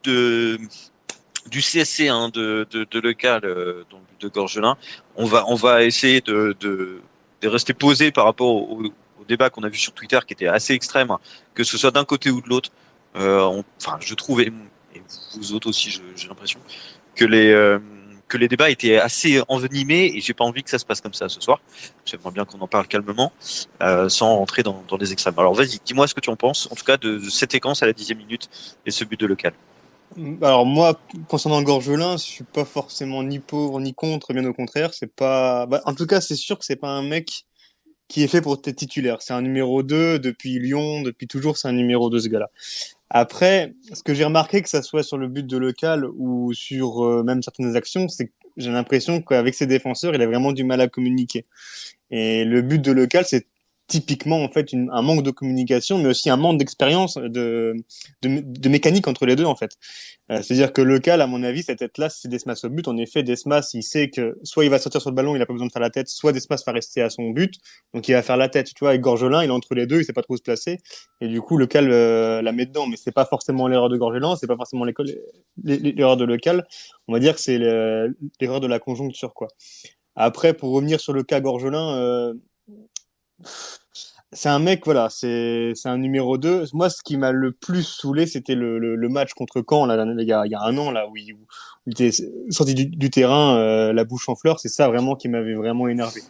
du CSC, hein, de Lecale, dans le but de Gorgelin. On va essayer de rester posé par rapport au débat qu'on a vu sur Twitter, qui était assez extrême, que ce soit d'un côté ou de l'autre. Je trouve, et vous autres aussi, j'ai l'impression que les débats étaient assez envenimés, et j'ai pas envie que ça se passe comme ça ce soir. J'aimerais bien qu'on en parle calmement, sans rentrer dans les extrêmes. Alors vas-y, dis-moi ce que tu en penses, en tout cas de cette séquence à la 10e minute et ce but de Lecale. Alors moi, concernant Gorgelin, je suis pas forcément ni pour ni contre, bien au contraire. C'est pas, en tout cas, c'est sûr que c'est pas un mec qui est fait pour être titulaire. C'est un numéro 2 depuis Lyon, depuis toujours, c'est un numéro 2 ce gars-là. Après, ce que j'ai remarqué, que ça soit sur le but de Lecale ou sur même certaines actions, c'est que j'ai l'impression qu'avec ses défenseurs, il a vraiment du mal à communiquer. Et le but de Lecale, c'est typiquement en fait un manque de communication, mais aussi un manque d'expérience de mécanique entre les deux en fait. C'est-à-dire que Lecal, à mon avis, cette tête-là, c'est Desmas au but. En effet, Desmas, il sait que soit il va sortir sur le ballon, il a pas besoin de faire la tête, soit Desmas va rester à son but, donc il va faire la tête. Tu vois, avec Gorgelin, il est entre les deux, il sait pas trop où se placer, et du coup, Lecal la met dedans. Mais c'est pas forcément l'erreur de Gorgelin, c'est pas forcément l'erreur de Lecal. On va dire que c'est l'erreur de la conjoncture, quoi. Après, pour revenir sur le cas Gorgelin, c'est un mec, voilà, c'est un numéro 2. Moi, ce qui m'a le plus saoulé, c'était le match contre Caen, là, il y a un an, là, où il était sorti du terrain, la bouche en fleurs. C'est ça vraiment qui m'avait vraiment énervé.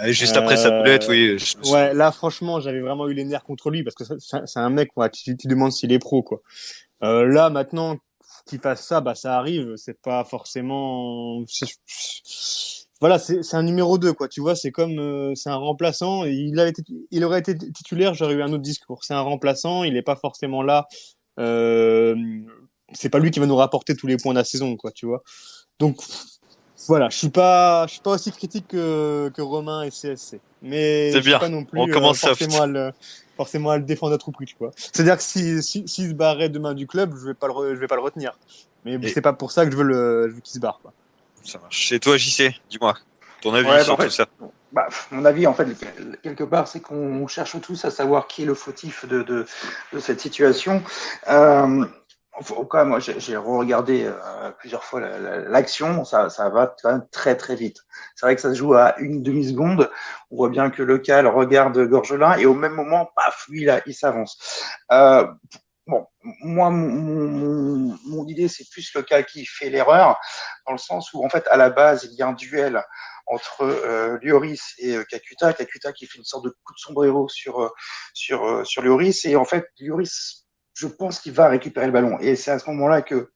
Juste après sa boulette, oui. Je me souviens. Ouais, là, franchement, j'avais vraiment eu les nerfs contre lui parce que c'est un mec, quoi, tu demandes s'il est pro, quoi. Là, maintenant, qu'il fasse ça, bah, ça arrive. C'est pas forcément, voilà, c'est un numéro 2, quoi. Tu vois, c'est comme c'est un remplaçant. Il aurait été titulaire, j'aurais eu un autre discours. C'est un remplaçant, il est pas forcément là. Euh, c'est pas lui qui va nous rapporter tous les points de la saison, quoi. Tu vois. Donc voilà, je suis pas aussi critique que Romain et CSC, mais C'est je suis bien. pas non plus On commence forcément à le défendre à tout prix, tu vois. C'est-à-dire que s'il se barrait demain du club, je vais pas le retenir. Mais c'est pas pour ça que je veux qu'il se barre, quoi. Ça marche. Et toi, JC, dis-moi, ton avis Ouais, sur en fait, tout ça. mon avis, en fait, quelque part, c'est qu'on cherche tous à savoir qui est le fautif de cette situation. Quand même, moi, j'ai regardé plusieurs fois l'action, ça va quand même très très vite. C'est vrai que ça se joue à une demi-seconde. On voit bien que Lecal regarde Gorgelin et au même moment, paf, lui, il s'avance. Bon, moi, mon idée, c'est plus Lecal qui fait l'erreur, dans le sens où, en fait, à la base, il y a un duel entre Lloris et Kakuta. Kakuta qui fait une sorte de coup de sombrero sur Lloris. Et en fait, Lloris, je pense qu'il va récupérer le ballon. Et c'est à ce moment-là que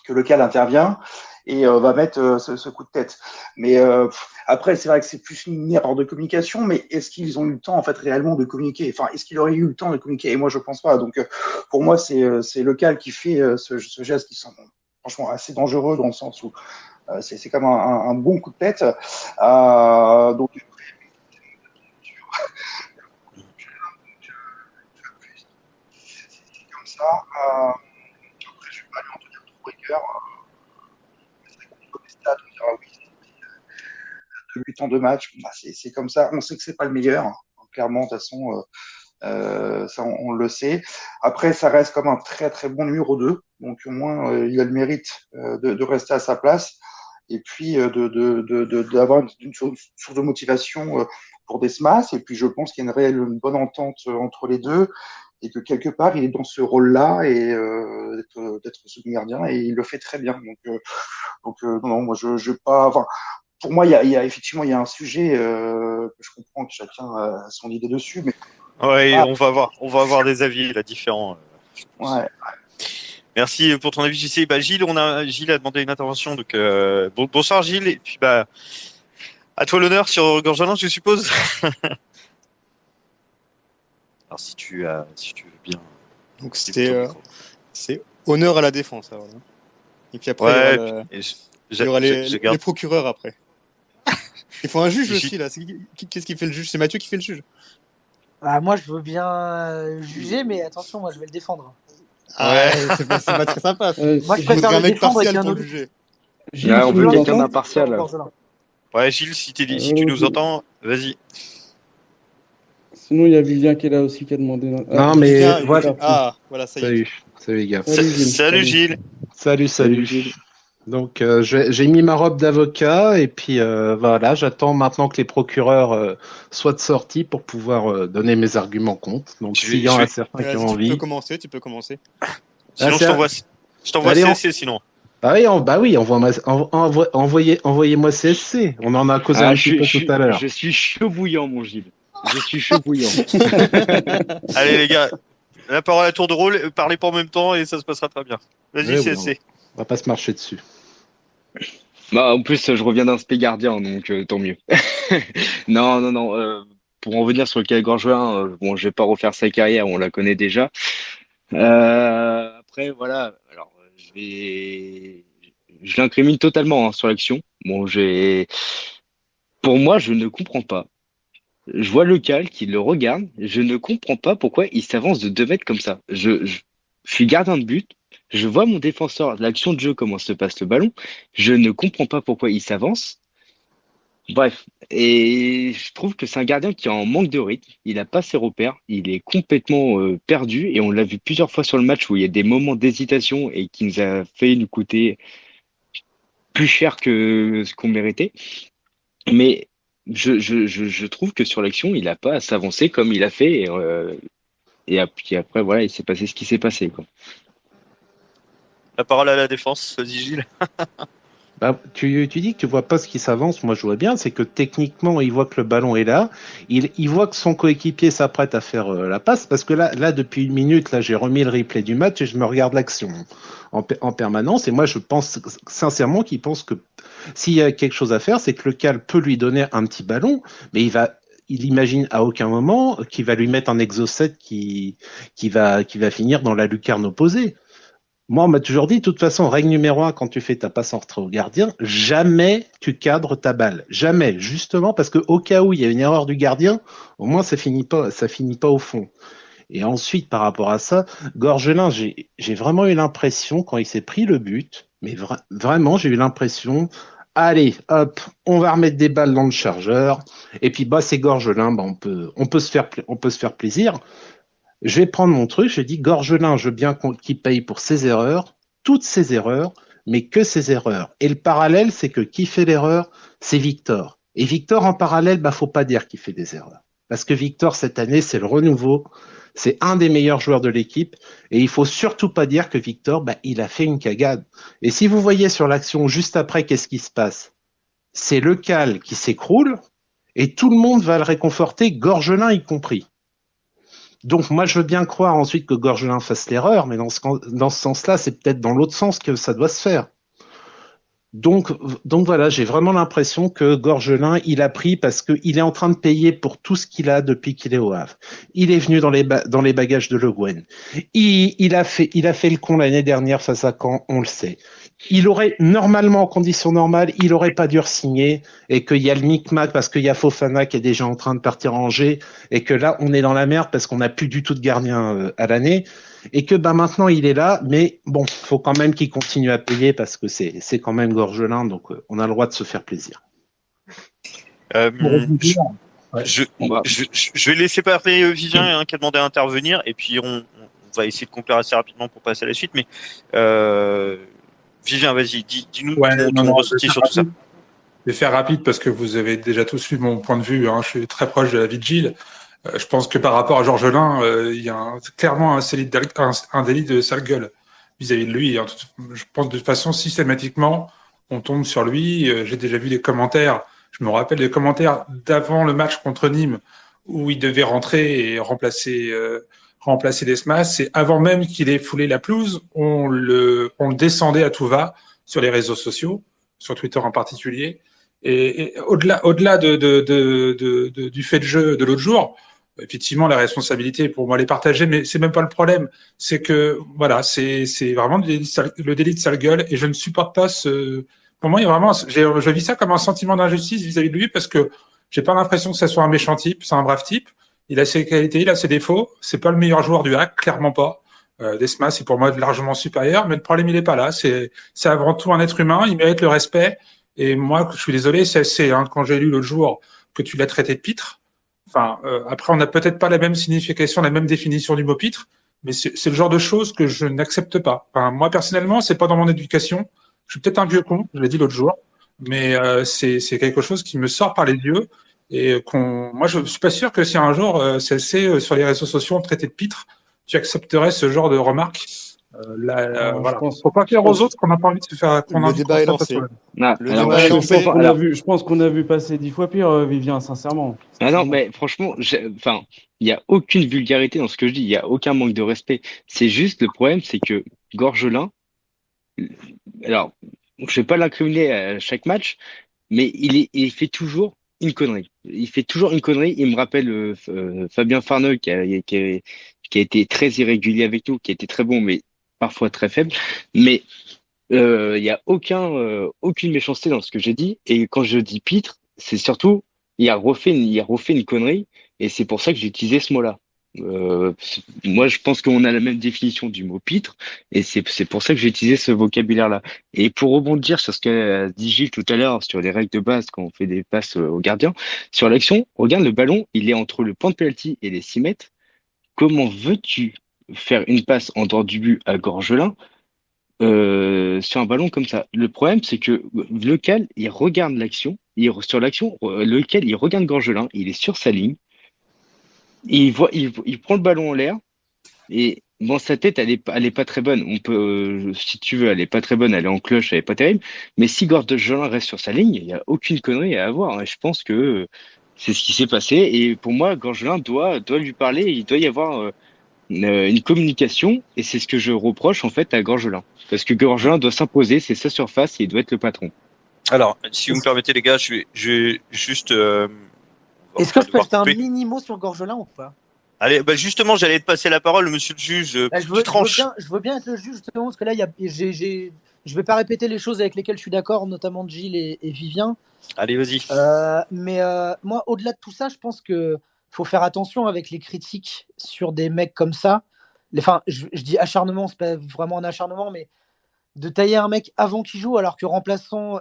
Lecal intervient et va mettre ce coup de tête. Mais après, c'est vrai que c'est plus une erreur de communication, mais est-ce qu'ils ont eu le temps, en fait, réellement de communiquer? Enfin, est-ce qu'il aurait eu le temps de communiquer? Et moi, je pense pas. Donc, pour moi, c'est Lecal qui fait ce geste qui semble franchement assez dangereux dans le sens où c'est comme un bon coup de tête. Donc, c'est comme ça. Après, je ne vais pas lui en tenir trop rigueur. Les stats, on dira oui, 8 ans de match, bah, c'est comme ça. On sait que c'est pas le meilleur, hein. Clairement, de toute façon, ça on le sait. Après, ça reste comme un très très bon numéro 2. Donc au moins, il a le mérite de rester à sa place. Et puis d'avoir une source de motivation pour Desmas. Et puis je pense qu'il y a une bonne entente entre les deux et que quelque part il est dans ce rôle-là et d'être second gardien et il le fait très bien. Donc non, moi je pas. Enfin, pour moi, il y a effectivement il y a un sujet que je comprends que chacun a son idée dessus, mais Ouais, on va avoir des avis là différents. ouais. Merci pour ton avis, JC. Bah, Gilles a demandé une intervention, donc bonsoir Gilles, et puis bah à toi l'honneur sur Gorgelin, je suppose. Alors si tu veux bien. Donc c'est honneur à la défense. Alors, hein. Et puis après, il y aura les procureurs après. Il faut un juge aussi là. Qu'est-ce qui fait le juge? C'est Mathieu qui fait le juge. Moi, je veux bien juger, mais attention, moi, je vais le défendre. Ouais, c'est pas très sympa. Moi, je préfère un le mec défendre partial avec pour un le autre. juger. Gilles, on tu veut nous quelqu'un entends d'impartial. Ouais, Gilles, si tu nous entends, vas-y. Sinon, il y a Vivien qui est là aussi qui a demandé. Non, mais Vivien, voilà. voilà, ça y est. Salut les gars. Salut Gilles. Salut. Donc j'ai mis ma robe d'avocat et puis voilà, j'attends maintenant que les procureurs soient sortis pour pouvoir donner mes arguments contre. Donc s'il y en a certains qui ont envie. Tu peux commencer. Sinon je t'envoie CSC sinon. Oui, envoyez-moi CSC. On en a causé un petit peu tout à l'heure. Je suis chaud bouillant, mon Gilles. Je suis chaud bouillant. Allez les gars, la parole à tour de rôle, parlez pas en même temps et ça se passera très bien. Vas-y CSC. On va pas se marcher dessus. Bah, en plus, je reviens d'un spé gardien, donc tant mieux. Non. Pour en venir sur le cas Gorgelin, bon, je vais pas refaire sa carrière, on la connaît déjà. Après, voilà. Alors, je l'incrimine totalement sur l'action. Bon, pour moi, je ne comprends pas Je vois le cal qui le regarde. Je ne comprends pas pourquoi il s'avance de 2 mètres comme ça. Je suis gardien de but. Je vois mon défenseur, l'action de jeu, comment se passe le ballon. Je ne comprends pas pourquoi il s'avance. Bref. Et je trouve que c'est un gardien qui est en manque de rythme. Il n'a pas ses repères. Il est complètement perdu. Et on l'a vu plusieurs fois sur le match où il y a des moments d'hésitation et qui nous a fait nous coûter plus cher que ce qu'on méritait. Mais je trouve que sur l'action, il n'a pas à s'avancer comme il a fait. Puis après, voilà, il s'est passé ce qui s'est passé, quoi. La parole à la défense, vas-y Gilles. Bah, tu dis que tu vois pas ce qui s'avance. Moi, je vois bien. C'est que techniquement, il voit que le ballon est là. Il voit que son coéquipier s'apprête à faire la passe. Parce que là, depuis 1 minute, là, j'ai remis le replay du match et je me regarde l'action en permanence. Et moi, je pense sincèrement qu'il pense que s'il y a quelque chose à faire, c'est que le Cal peut lui donner un petit ballon, mais il imagine à aucun moment qu'il va lui mettre un exocet qui va finir dans la lucarne opposée. Moi, on m'a toujours dit, de toute façon, règle numéro 1, quand tu fais ta passe en retrait au gardien, jamais tu cadres ta balle. Jamais. Justement, parce que au cas où il y a une erreur du gardien, au moins ça finit pas au fond. Et ensuite, par rapport à ça, Gorgelin, j'ai vraiment eu l'impression, quand il s'est pris le but, mais vraiment, j'ai eu l'impression, allez, hop, on va remettre des balles dans le chargeur, et puis, bah, c'est Gorgelin, bah, on peut se faire plaisir. Je vais prendre mon truc, je dis Gorgelin, je veux bien qu'il paye pour ses erreurs, toutes ses erreurs, mais que ses erreurs. Et le parallèle, c'est que qui fait l'erreur, c'est Victor. Et Victor, en parallèle, bah, faut pas dire qu'il fait des erreurs. Parce que Victor, cette année, c'est le renouveau. C'est un des meilleurs joueurs de l'équipe. Et il faut surtout pas dire que Victor, bah, il a fait une cagade. Et si vous voyez sur l'action juste après, qu'est-ce qui se passe? C'est le Cal qui s'écroule et tout le monde va le réconforter, Gorgelin y compris. Donc moi, je veux bien croire ensuite que Gorgelin fasse l'erreur, mais dans ce sens-là, c'est peut-être dans l'autre sens que ça doit se faire. Donc voilà, j'ai vraiment l'impression que Gorgelin, il a pris parce qu'il est en train de payer pour tout ce qu'il a depuis qu'il est au Havre. Il est venu dans les bagages de Le Guen. Il a fait le con l'année dernière face à Caen, on le sait. Il aurait, normalement, en conditions normales, il aurait pas dû re-signer et qu'il y a le micmac parce qu'il y a Fofana qui est déjà en train de partir en Angers et que là, on est dans la merde parce qu'on n'a plus du tout de gardien à l'année et que ben maintenant il est là, mais bon, faut quand même qu'il continue à payer parce que c'est quand même Gorgelin, donc on a le droit de se faire plaisir. Je vais laisser parler Vivien qui a demandé à intervenir et puis on va essayer de conclure assez rapidement pour passer à la suite. Mais Vivien, vas-y, dis-nous ton ressenti sur tout ça. Je vais faire rapide parce que vous avez déjà tous vu mon point de vue. Je suis très proche de la vie de Gilles. Je pense que par rapport à Gorgelin, il y a clairement un délit de sale gueule vis-à-vis de lui. Je pense de façon systématiquement, on tombe sur lui. J'ai déjà vu des commentaires. Je me rappelle des commentaires d'avant le match contre Nîmes où il devait rentrer et remplacer Desmas. C'est avant même qu'il ait foulé la pelouse, on le descendait à tout va sur les réseaux sociaux, sur Twitter en particulier. Et au-delà du fait de jeu de l'autre jour, effectivement, la responsabilité pour moi les partager, mais c'est même pas le problème. C'est que voilà, c'est vraiment le délit de sale gueule, et je ne supporte pas ce. Pour moi, il y a vraiment, je vis ça comme un sentiment d'injustice vis-à-vis de lui parce que j'ai pas l'impression que ça soit un méchant type, c'est un brave type. Il a ses qualités, il a ses défauts. C'est pas le meilleur joueur du hack, clairement pas. Desmas est pour moi largement supérieur, mais le problème il est pas là. C'est avant tout un être humain, il mérite le respect. Et moi, je suis désolé, quand j'ai lu l'autre jour que tu l'as traité de pitre. Enfin, après, on n'a peut-être pas la même signification, la même définition du mot pitre, mais c'est le genre de choses que je n'accepte pas. Enfin, moi, personnellement, c'est pas dans mon éducation. Je suis peut-être un vieux con, je l'ai dit l'autre jour, mais c'est quelque chose qui me sort par les yeux et moi, je suis pas sûr que si un jour, celle-ci, sur les réseaux sociaux, on te traitait de pitre, tu accepterais ce genre de remarques. Voilà. Faut pas faire aux autres qu'on n'a pas envie de se faire. Le débat est lancé. Je pense qu'on a vu passer 10 fois pire, Vivien, sincèrement. Ah non, mais franchement, il y a aucune vulgarité dans ce que je dis. Il y a aucun manque de respect. C'est juste le problème, c'est que Gorgelin. Alors, je vais pas l'incriminer à chaque match, mais il fait toujours une connerie. Il fait toujours une connerie. Il me rappelle Fabien Farneux qui a été très irrégulier avec nous, qui a été très bon, mais parfois très faible. Mais il y a aucune méchanceté dans ce que j'ai dit. Et quand je dis pitre, c'est surtout il a refait une connerie, et c'est pour ça que j'ai utilisé ce mot-là. Moi, je pense qu'on a la même définition du mot pitre, et c'est pour ça que j'ai utilisé ce vocabulaire-là. Et pour rebondir sur ce qu'a dit Gilles tout à l'heure, sur les règles de base quand on fait des passes au gardien, sur l'action, regarde le ballon, il est entre le point de penalty et les 6 mètres. Comment veux-tu faire une passe en dehors du but à Gorgelin sur un ballon comme ça? Le problème, c'est que lequel il regarde l'action, sur l'action, lequel il regarde Gorgelin, il est sur sa ligne, il prend le ballon en l'air, et bon, sa tête, elle est pas très bonne. On peut, si tu veux, elle est pas très bonne, elle est en cloche, elle est pas terrible. Mais si Gorgelin reste sur sa ligne, il y a aucune connerie à avoir. Et je pense que c'est ce qui s'est passé. Et pour moi, Gorgelin doit lui parler. Il doit y avoir une communication, et c'est ce que je reproche en fait à Gorgelin. Parce que Gorgelin doit s'imposer, c'est sa surface, et il doit être le patron. Alors, si vous me permettez, les gars, je vais juste. Est-ce que je peux devoir ajouter un couper. mini mot sur Gorgelin ou pas? Allez, bah justement, j'allais te passer la parole, monsieur le juge. Bah, Tu tranches. je veux bien être le juge, justement, parce que là, je vais pas répéter les choses avec lesquelles je suis d'accord, notamment de Gilles et Vivien. Allez, vas-y. Mais moi, au-delà de tout ça, je pense que faut faire attention avec les critiques sur des mecs comme ça. Enfin, je dis acharnement, c'est pas vraiment un acharnement, mais de tailler un mec avant qu'il joue, alors que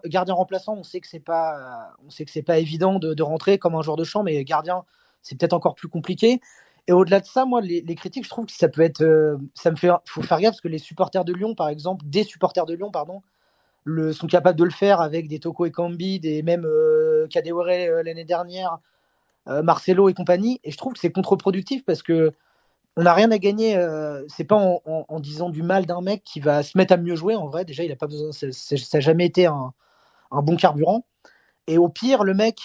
gardien remplaçant, on sait que c'est pas évident de rentrer comme un joueur de champ, mais gardien, c'est peut-être encore plus compliqué. Et au-delà de ça, moi, les critiques, je trouve que ça peut être, faut faire gaffe parce que les supporters de Lyon, par exemple, des supporters de Lyon, pardon, sont capables de le faire avec des Toko Ekambi, des même Kadewere l'année dernière, Marcelo et compagnie. Et je trouve que c'est contre-productif parce que on n'a rien à gagner. C'est pas en disant du mal d'un mec qui va se mettre à mieux jouer. En vrai, déjà, il a pas besoin. Ça n'a jamais été un bon carburant. Et au pire, le mec,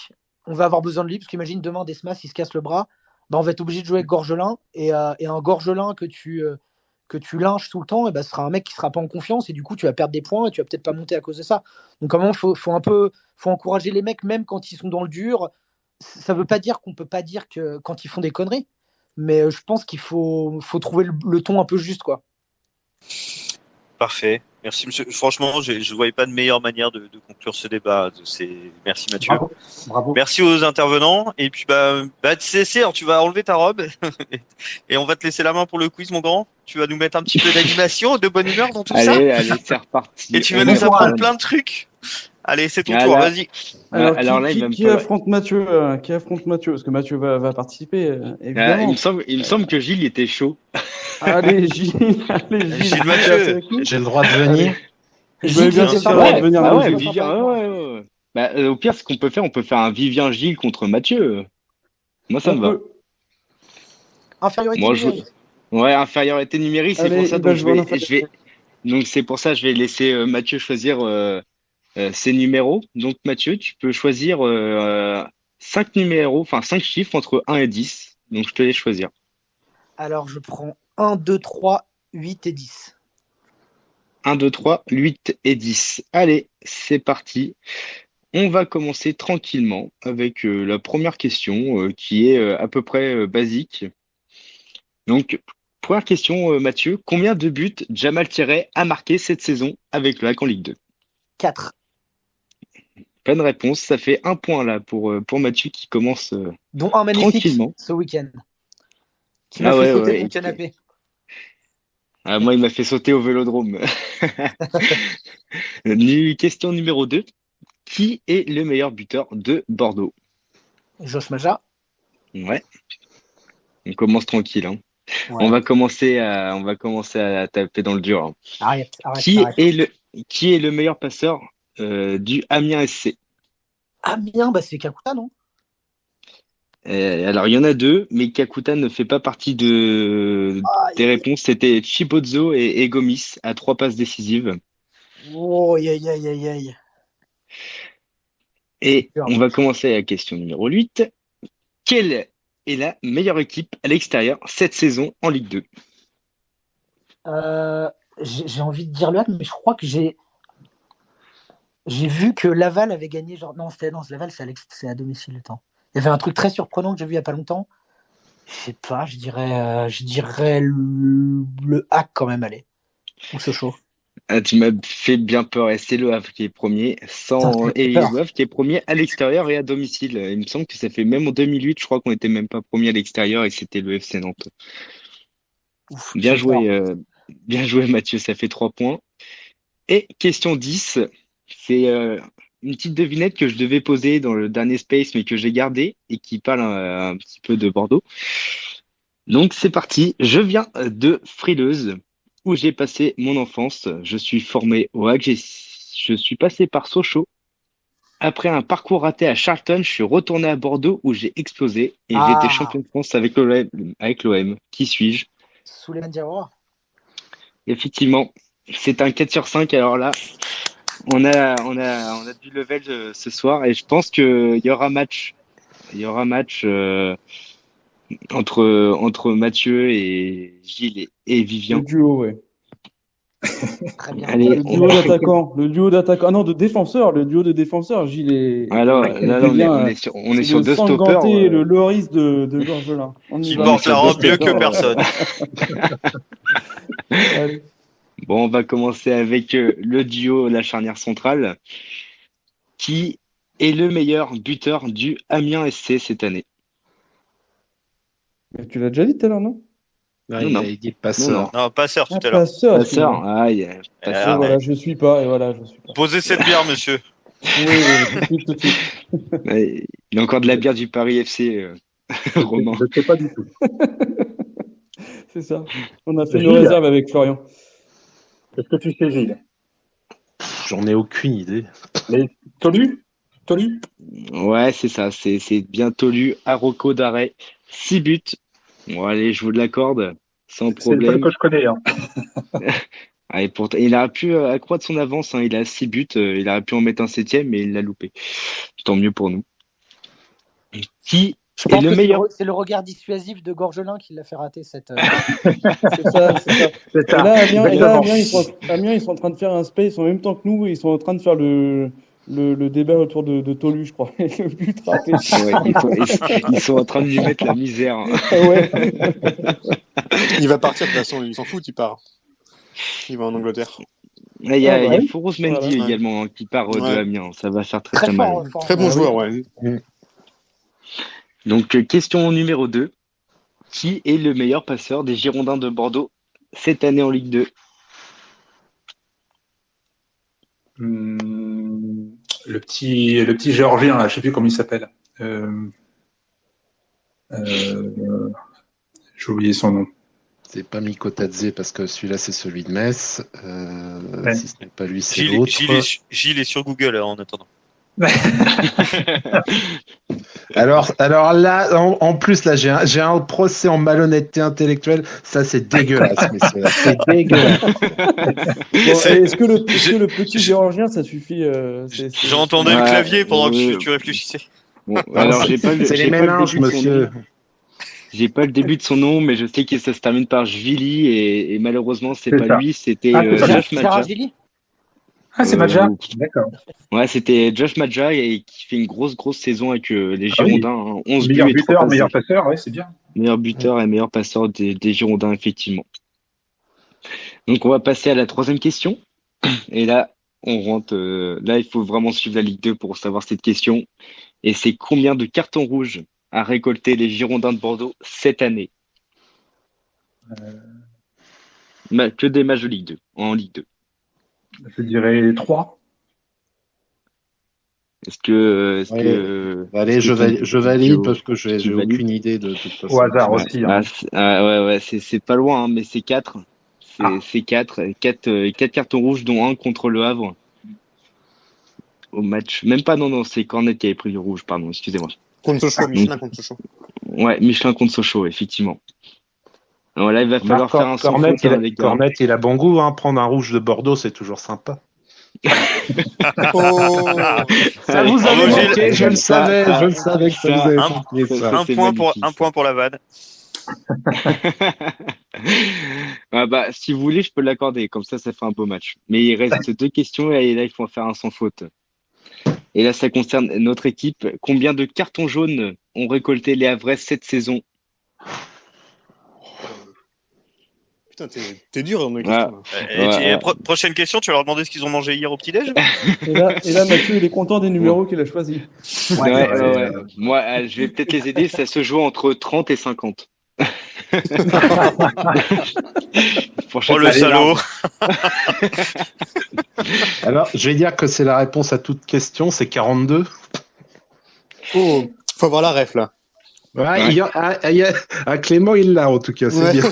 on va avoir besoin de lui parce qu'imagine demain Desmas, il se casse le bras. Ben, on va être obligé de jouer avec Gorgelin et un Gorgelin que tu lynches tout le temps, et ben, ce sera un mec qui sera pas en confiance et du coup tu vas perdre des points et tu vas peut-être pas monter à cause de ça. Donc comment faut encourager les mecs même quand ils sont dans le dur. Ça veut pas dire qu'on peut pas dire que quand ils font des conneries, mais je pense qu'il faut trouver le ton un peu juste, quoi. Parfait. Merci, monsieur. Franchement, je ne voyais pas de meilleure manière de conclure ce débat. Merci, Mathieu. Bravo. Merci aux intervenants. Et puis, tu vas enlever ta robe et on va te laisser la main pour le quiz, mon grand. Tu vas nous mettre un petit peu d'animation, de bonne humeur dans tout ça. Allez, c'est reparti. Et tu vas nous apprendre plein de trucs. Allez, c'est ton tour, vas-y. Alors là, qui affronte Mathieu Parce que Mathieu va participer, évidemment. Il me semble que Gilles était chaud. Allez, Gilles, Mathieu. J'ai le droit de venir. Gilles, bien sûr, venir. Au pire, ce qu'on peut faire, on peut faire un Vivien Gilles contre Mathieu. Moi, ça me va. Infériorité numérique. Ouais, infériorité numérique, c'est pour ça. Donc c'est pour ça, je vais laisser Mathieu choisir ses numéros. Donc Mathieu, tu peux choisir 5 numéros, enfin 5 chiffres entre 1 et 10. Donc je te laisse choisir. Alors je prends 1, 2, 3, 8 et 10. 1, 2, 3, 8 et 10. Allez, c'est parti. On va commencer tranquillement avec la première question qui est à peu près basique. Donc, première question, Mathieu. Combien de buts Jamal Thierry a marqué cette saison avec le HAC en Ligue 2? 4. Bonne réponse. Ça fait 1 point là pour Mathieu qui commence dont un magnifique tranquillement. Ce week-end. Qui m'a fait sauter mon canapé. Moi, il m'a fait sauter au Vélodrome. Question numéro 2. Qui est le meilleur buteur de Bordeaux? Josh Maja. Ouais. On commence tranquille. Hein. Ouais. On va commencer à taper dans le dur. Hein. Arrête. Qui est le meilleur passeur du Amiens SC? Amiens, c'est Kakuta, non? Alors, il y en a 2, mais Kakuta ne fait pas partie des réponses. C'était Chibozzo et Gomis à 3 passes décisives. Oh, aïe. Et on va commencer à la question numéro 8. Quelle est la meilleure équipe à l'extérieur cette saison en Ligue 2? J'ai envie de dire le HAC, mais je crois que j'ai vu que Laval avait gagné. Laval, c'est à domicile le temps. Il y avait un truc très surprenant que j'ai vu il n'y a pas longtemps. Je sais pas, je dirais le HAC quand même, allez. Ou Sochaux. Ah, tu m'as fait bien peur. Et c'est Le Havre qui est premier, Putain, ça fait et peur. Le Havre qui est premier à l'extérieur et à domicile. Il me semble que ça fait même en 2008, je crois qu'on était même pas premier à l'extérieur et c'était le FC Nantes. Ouf, Bien j'ai peur. joué, bien joué Mathieu, ça fait 3 points. Et question 10, c'est une petite devinette que je devais poser dans le dernier space mais que j'ai gardé et qui parle un petit peu de Bordeaux. Donc c'est parti, je viens de Frileuse où j'ai passé mon enfance. Je suis formé au HAC, je suis passé par Sochaux. Après un parcours raté à Charlton, je suis retourné à Bordeaux où j'ai explosé et j'ai été Ah, champion de France avec l'OM. Avec l'OM. Qui suis-je? Souleymane Diawara. Effectivement, c'est un 4 sur 5. Alors là, on a du level ce soir et je pense qu'il y aura match. Il y aura match entre Mathieu et Gilles et Le Vivien. duo, ouais. Très bien. Allez, Le duo d'attaquants. Le duo d'attaquants. Ah non, de défenseurs. Le duo de défenseurs. Gilles alors et là, Vivien. on est C'est sur le deux stoppers. Sanganté et le Loris de Gorgelin. On y Qui va. On est porte sur la deux robe mieux que stoppers. personne. Allez. Bon, on va commencer avec le duo, la charnière centrale. Qui est le meilleur buteur du Amiens SC cette année? Mais tu l'as déjà dit tout à l'heure, non? Ah, Non, il non, a dit non, passeur. Non, passeur Ah, tout à l'heure. passeur, Passeur. excuse-moi. Aïe, Et passeur. voilà, je suis pas. Et voilà, je suis pas. Posez cette bière, monsieur. Oui, oui, tout de suite, tout de suite. Ouais, il a encore de la bière du Paris FC, Romain. Je ne sais pas du tout. C'est ça. On a fait nos Gilles, réserves avec Florian. est-ce que tu sais, Gilles? J'en ai aucune idée. Mais Tolu? Tolu? Ouais, c'est ça. C'est bien tolu. Arauco d'arrêt. 6 buts. Bon, allez, je vous l'accorde. Sans C'est le seul problème. que je connais. Hein. Allez, il aurait pu accroître son avance. Hein. Il a 6 buts. Il aurait pu en mettre un 7e, mais il l'a loupé. Tant mieux pour nous. Qui Je est pense le que meilleur? c'est le regard dissuasif de Gorgelin qui l'a fait rater cette. C'est ça, c'est ça. C'est Et ça. là, Exactement. Amiens, ils sont en train de faire un space en même temps que nous. Ils sont en train de faire le débat autour de Tolu, je crois. Et le but raté. Ouais, ils sont en train de lui mettre la misère. Hein. Ah ouais. Il va partir de toute façon, il s'en fout, il part. Il va en Angleterre. Là, il y a, Ah bah il y a oui. Fouros Mendy Voilà. également hein, qui part de Ouais. Amiens. Ça va faire très Très très mal. fort, fort. Très bon Ah oui. joueur, ouais. Donc, question numéro 2. Qui est le meilleur passeur des Girondins de Bordeaux cette année en Ligue 2? Le petit Géorgien, là, je sais plus comment il s'appelle. J'ai oublié son nom. C'est pas Mikotadze parce que celui-là c'est celui de Metz. Ouais. Si ce n'est pas lui, c'est Gilles, l'autre. Gilles est sur Google en attendant. Alors là, en plus là, j'ai un procès en malhonnêteté intellectuelle. Ça c'est dégueulasse, messieurs. C'est dégueulasse. Bon, est-ce que le petit Géorgien, ça suffit J'ai entendu le Ouais, clavier pendant oui. que tu réfléchissais. Bon, alors, j'ai pas le, C'est j'ai les pas le méninges, début de son monsieur. nom. J'ai pas le début de son nom, mais je sais que ça se termine par Jvili et malheureusement c'est C'est pas ça. lui, c'était Ah, c'est pas Josh Gérard Madja. Gilly. Ah, c'est Madja. D'accord. Ouais, c'était Josh Madja et qui fait une grosse saison avec les Ah oui. Girondins. Hein. 11 Meilleur buts et 3 buteur, passes. meilleur passeur, ouais, c'est bien. Meilleur buteur et meilleur passeur des Girondins, effectivement. Donc on va passer à la troisième question. Et là, on rentre. Là, il faut vraiment suivre la Ligue 2 pour savoir cette question. Et c'est combien de cartons rouges a récolté les Girondins de Bordeaux cette année? Que des matchs de Ligue 2, en Ligue 2. Je dirais 3. Est-ce que, Allez, est-ce je que tu valide tu- parce que j'ai tu aucune valides idée de toute façon. Au hasard Ouais, aussi. Hein. ouais, c'est pas loin, hein, mais c'est 4. C'est 4 cartons rouges, dont un contre le Havre. Au match. Même pas, non, c'est Cornet qui avait pris le rouge, pardon, excusez-moi. Contre Sochaux, Michelin contre Sochaux. Ouais, Michelin contre Sochaux, effectivement. Alors là, il va falloir faire un sans Cornet, faute, hein, les gars. Cornet, il a bon goût, hein. Prendre un rouge de Bordeaux, c'est toujours sympa. Oh Ça vous Bravo, avait Gilles. manqué, je le savais que ça ça, vous avait un- manqué ça. Un c'est point pour magnifique, la vanne. Ah bah, si vous voulez, je peux l'accorder. Comme ça fait un beau match. Mais il reste 2 questions et là, il faut en faire un sans faute. Et là, ça concerne notre équipe. Combien de cartons jaunes ont récolté les Havrais cette saison? Putain, t'es dur dans mes Ouais. questions. Prochaine question, tu vas leur demander ce qu'ils ont mangé hier au petit-déj? Et là, Mathieu, il est content des numéros qu'il a choisis. Ouais. Moi, je vais peut-être les aider. Ça se joue entre 30 et 50. Pour chaque Oh, le salaud! Alors, je vais dire que c'est la réponse à toute question, c'est 42. Oh, faut avoir la ref, là. Clément, il l'a, en tout cas, c'est bien.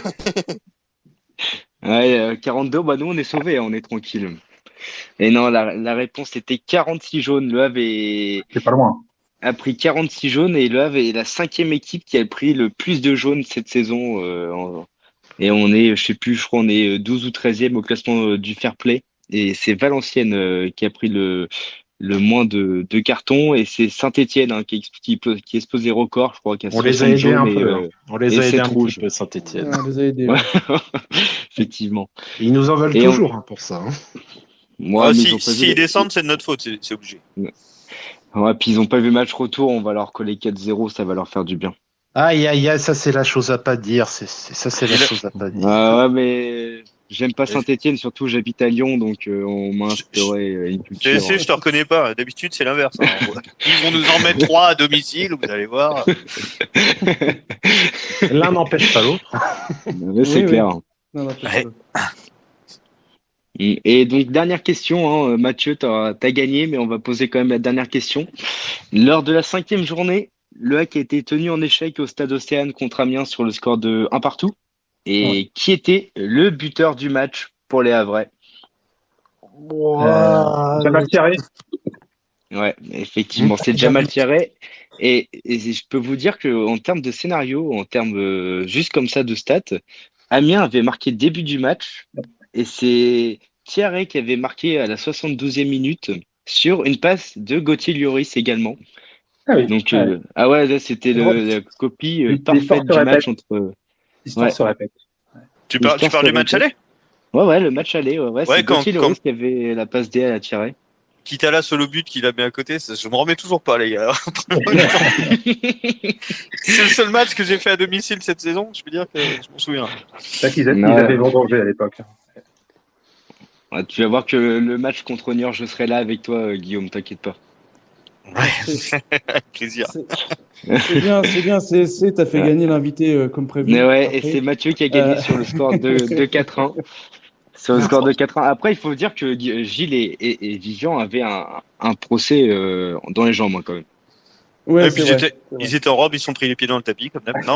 Ouais, 42, bah nous on est sauvés, on est tranquille. Et non, la réponse était 46 jaunes. Le Havre C'est pas loin. a pris 46 jaunes et Le Havre est la 5e équipe qui a pris le plus de jaunes cette saison. Et on est, je crois on est 12 ou 13e au classement du fair play. Et c'est Valenciennes qui a pris le moins de cartons et c'est Saint-Étienne qui expose les records, je crois, qui a On les a 60 aidés jaunes un peu. et, On les et a aidés 7 un rouges. petit peu, Saint-Étienne. On les a aidés. Ouais. Effectivement. Ils nous en veulent Et toujours pour ça. Moi, mais ils ont pas S'ils vu descendent, c'est de notre faute, c'est obligé. Ouais, puis ils ont pas vu match retour, on va leur coller 4-0, ça va leur faire du bien. Aïe, ça c'est la chose à pas dire. C'est la chose à pas dire. Ouais, mais j'aime pas Saint-Étienne, surtout j'habite à Lyon, donc on m'a instauré une culture. Je te reconnais pas. D'habitude, c'est l'inverse. Hein. Ils vont nous en mettre 3 à domicile, vous allez voir. L'un n'empêche pas l'autre. Mais c'est clair. Non, Et donc, dernière question, hein, Mathieu, t'as gagné, mais on va poser quand même la dernière question. Lors de la 5e journée, le HAC a été tenu en échec au Stade Océane contre Amiens sur le score de 1-1. Et qui était le buteur du match pour les Havrais? Jamal Thierry. Ouais, effectivement, c'est Jamal Thierry. Et je peux vous dire que en termes de scénario, en termes juste comme ça de stats, Amiens avait marqué le début du match et c'est Thierry qui avait marqué à la 72e minute sur une passe de Gauthier Lloris également. Ah oui. Donc ouais, là c'était la copie parfaite du match entre. L'histoire se répète. Tu parles du match aller? Ouais, le match aller. Ouais, c'est Gauthier Lloris qui avait la passe D à la Thierry. Kitala solo but qu'il a mis à côté, je me remets toujours pas, les gars. C'est le seul match que j'ai fait à domicile cette saison, je peux dire que je m'en souviens. C'est qu'ils avaient vendangé à l'époque. Ouais, tu vas voir que le match contre Niort, je serai là avec toi, Guillaume, t'inquiète pas. Ouais, avec plaisir. C'est bien, t'as fait gagner l'invité comme prévu. Mais ouais, et c'est Mathieu qui a gagné sur le score de 4-1. Sur le score de 4-1. Après, il faut dire que Gilles et Vivian avaient un procès dans les jambes, quand même. Ouais, puis ils étaient en robe, ils se sont pris les pieds dans le tapis, comme d'hab. Non.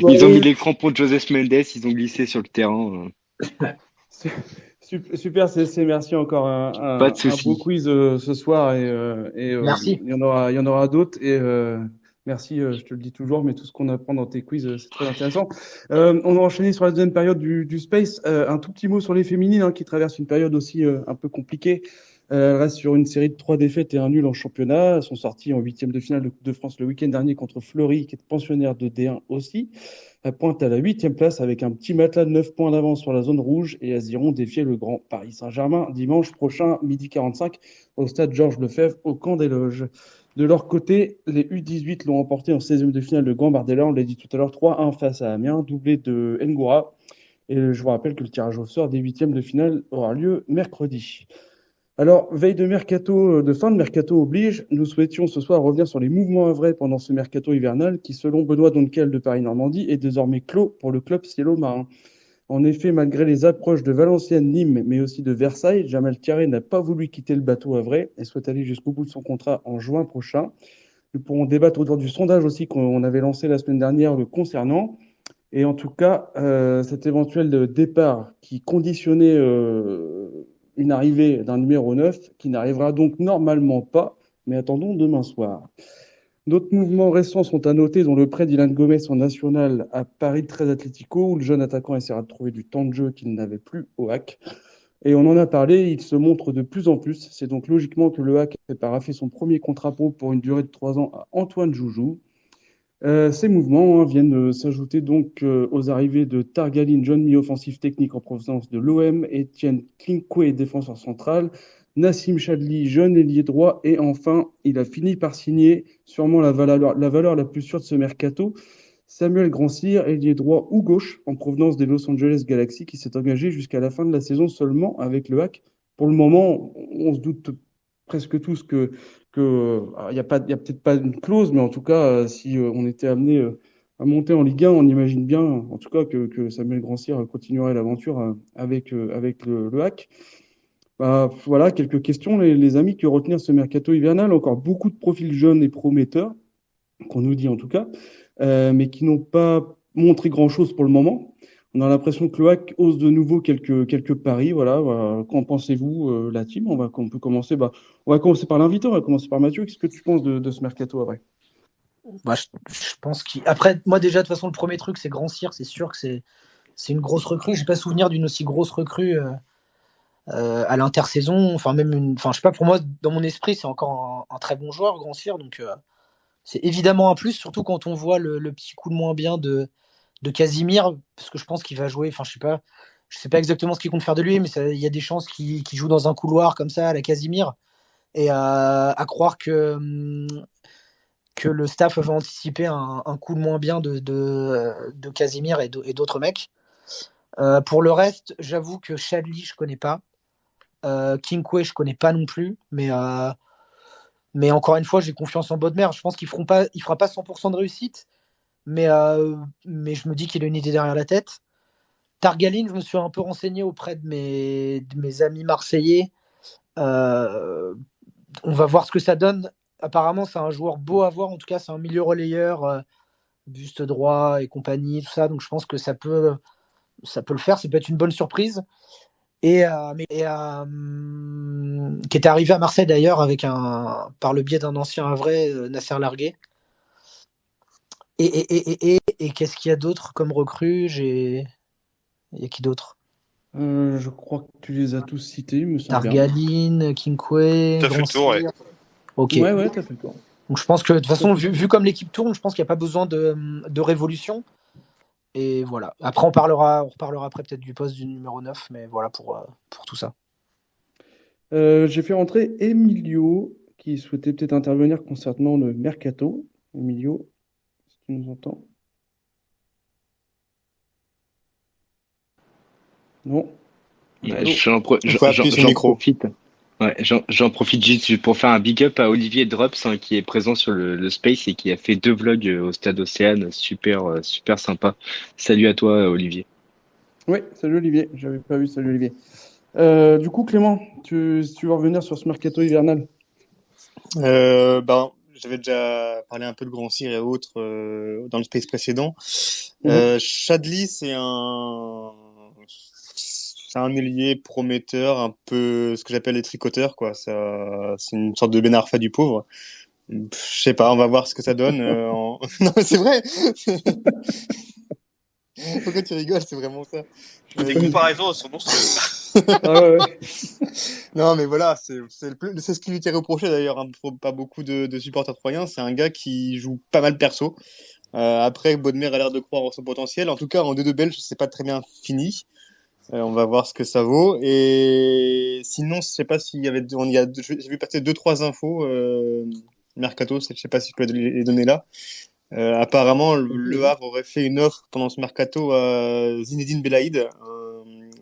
Ils ont mis les crampons de Joseph Mendes, ils ont glissé sur le terrain. Super, CC, merci encore. Un beau quiz ce soir et merci. Il y en aura d'autres et merci, je te le dis toujours, mais tout ce qu'on apprend dans tes quiz, c'est très intéressant. On va enchaîner sur la deuxième période du Space. Un tout petit mot sur les féminines qui traversent une période aussi un peu compliquée. Elles restent sur une série de 3 défaites et un nul en championnat. Elles sont sorties en 8e de finale de Coupe de France le week-end dernier contre Fleury, qui est pensionnaire de D1 aussi. Elles pointent à la 8e place avec un petit matelas de 9 points d'avance sur la zone rouge et elles iront défier le grand Paris Saint-Germain dimanche prochain, 12h45, au stade Georges Lefebvre, au Camp des Loges. De leur côté, les U18 l'ont emporté en 16e de finale de Gambardella, on l'a dit tout à l'heure, 3-1 face à Amiens, doublé de Ngoura. Et je vous rappelle que le tirage au sort des 8e de finale aura lieu mercredi. Alors, veille de mercato, de fin de mercato oblige, nous souhaitions ce soir revenir sur les mouvements havrais pendant ce mercato hivernal qui, selon Benoît Donquel de Paris-Normandie, est désormais clos pour le club cielo-marin. En effet, malgré les approches de Valenciennes, Nîmes, mais aussi de Versailles, Jamal Thierry n'a pas voulu quitter le bateau havrais et souhaite aller jusqu'au bout de son contrat en juin prochain. Nous pourrons débattre autour du sondage aussi qu'on avait lancé la semaine dernière le concernant. Et en tout cas, cet éventuel départ qui conditionnait une arrivée d'un numéro 9, qui n'arrivera donc normalement pas, mais attendons demain soir. D'autres mouvements récents sont à noter, dont le prêt d'Ilan Gomez en national à Paris 13 Atlético, où le jeune attaquant essaiera de trouver du temps de jeu qu'il n'avait plus au HAC. Et on en a parlé, il se montre de plus en plus. C'est donc logiquement que le HAC a fait son premier contrat pro pour une durée de 3 ans à Antoine Joujou. Ces mouvements viennent s'ajouter donc aux arrivées de Targaline, jeune mi-offensif technique en provenance de l'OM, Etienne Klinkwe, défenseur central, Nassim Chadli, jeune ailier droit, et enfin, il a fini par signer sûrement la valeur la plus sûre de ce mercato, Samuel Grandsir, ailier droit ou gauche, en provenance des Los Angeles Galaxy, qui s'est engagé jusqu'à la fin de la saison seulement avec le HAC. Pour le moment, on se doute presque tous il y a peut-être pas une clause, mais en tout cas, si on était amené à monter en Ligue 1, on imagine bien, en tout cas, que Samuel Grandsir continuerait l'aventure avec le HAC. Bah, voilà, quelques questions, les amis, que retenir ce mercato hivernal. Encore beaucoup de profils jeunes et prometteurs, qu'on nous dit en tout cas, mais qui n'ont pas montré grand-chose pour le moment. On a l'impression que le HAC ose de nouveau quelques paris. Voilà, qu'en pensez-vous, la team? On peut commencer. On va commencer par l'invité. On va commencer par Mathieu. Qu'est-ce que tu penses de ce mercato après? Je pense après, moi déjà, de toute façon, le premier truc, c'est Grandsir. C'est sûr que c'est une grosse recrue. J'ai pas souvenir d'une aussi grosse recrue à l'intersaison. Enfin, je sais pas, pour moi, dans mon esprit, c'est encore un très bon joueur, Grandsir. Donc, c'est évidemment un plus, surtout quand on voit le petit coup de moins bien de Casimir, parce que je pense qu'il va jouer. Enfin, je sais pas exactement ce qu'il compte faire de lui, mais il y a des chances qu'il joue dans un couloir comme ça à la Casimir, et à croire que le staff va anticiper un coup de moins bien de Casimir et d'autres mecs. Pour le reste, j'avoue que Chadli, je connais pas. Kinkwe, je connais pas non plus, mais encore une fois, j'ai confiance en Bodmer. Je pense qu'il fera pas 100% de réussite, mais je me dis qu'il a une idée derrière la tête. Targaline, je me suis un peu renseigné auprès de mes amis marseillais. On va voir ce que ça donne. Apparemment, c'est un joueur beau à voir. En tout cas, c'est un milieu relayeur, buste droit et compagnie, tout ça. Donc, je pense que ça peut le faire. Ça peut être une bonne surprise. Qui est arrivé à Marseille d'ailleurs par le biais d'un ancien Havrais, Nasser Largué. Et qu'est-ce qu'il y a d'autre comme recrue? Il y a qui d'autre? Je crois que tu les as tous cités, il me semble bien. Targaline, Kinkwe, T'as fait le tour, ouais. Ok. Ouais, t'as fait le tour. Donc je pense que de toute façon, vu comme l'équipe tourne, je pense qu'il n'y a pas besoin de révolution. Et voilà. Après, on reparlera après peut-être du poste du numéro 9, mais voilà pour tout ça. J'ai fait rentrer Emilio, qui souhaitait peut-être intervenir concernant le mercato. Emilio, si tu nous entends. Non. J'en profite. Ouais, j'en profite juste pour faire un big up à Olivier Drops, hein, qui est présent sur le Space et qui a fait 2 vlogs au Stade Océane, super sympa. Salut à toi, Olivier. Oui, salut Olivier. J'avais pas vu. Salut Olivier. Du coup, Clément, tu veux revenir sur ce mercato hivernal? J'avais déjà parlé un peu de Grandsir et autres dans le Space précédent. Chadli, c'est un ailier prometteur, un peu ce que j'appelle les tricoteurs, quoi. C'est une sorte de Ben Arfa du pauvre. Je sais pas, on va voir ce que ça donne. Non, mais c'est vrai. Pourquoi tu rigoles? C'est vraiment ça. Des comparaisons sont monstrueuses. Non, mais voilà, c'est ce qui lui était reproché d'ailleurs, hein, pas beaucoup de supporters troyens. C'est un gars qui joue pas mal perso. Après, Bodmer a l'air de croire en son potentiel. En tout cas, en 2-2 belge, c'est pas très bien fini. On va voir ce que ça vaut. Et sinon, je sais pas s'il y avait, j'ai vu passer 2-3 infos mercato. Je sais pas si je peux les donner là. Apparemment, le Havre aurait fait une offre pendant ce mercato à Zinedine Belaïd,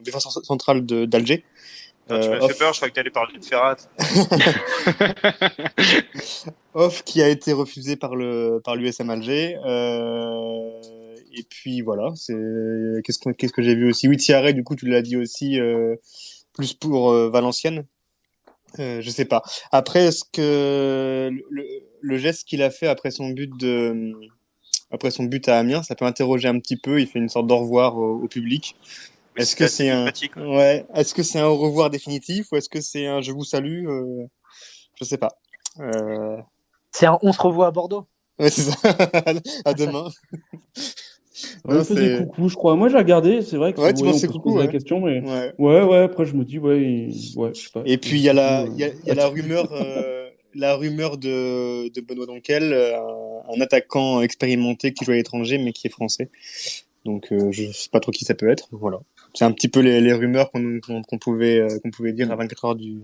défenseur central d'Alger. Tu m'as fait peur, je crois que tu allais parler de Ferrat. Offre qui a été refusée par l'USM Alger. Et puis voilà, qu'est-ce que j'ai vu aussi? Oui, Thiaré, du coup, tu l'as dit aussi, plus pour Valenciennes. Je sais pas. Après, est-ce que le geste qu'il a fait après son but à Amiens, ça peut interroger un petit peu. Il fait une sorte d'au revoir au public. Est-ce que c'est est-ce que c'est un au revoir définitif ou est-ce que c'est un je vous salue? Je sais pas. C'est un on se revoit à Bordeaux. Ouais, c'est ça. À demain. Ouais, il faisait coucou, je crois. Moi, j'ai regardé, c'est vrai que ouais, tu penses on peut coucou, se poser la question, mais ouais, après je me dis je sais pas. Et puis il y a la rumeur de Benoît Donquel, un attaquant expérimenté qui joue à l'étranger mais qui est français. Donc je sais pas trop qui ça peut être. Voilà. C'est un petit peu les rumeurs qu'on pouvait dire à 24 heures du.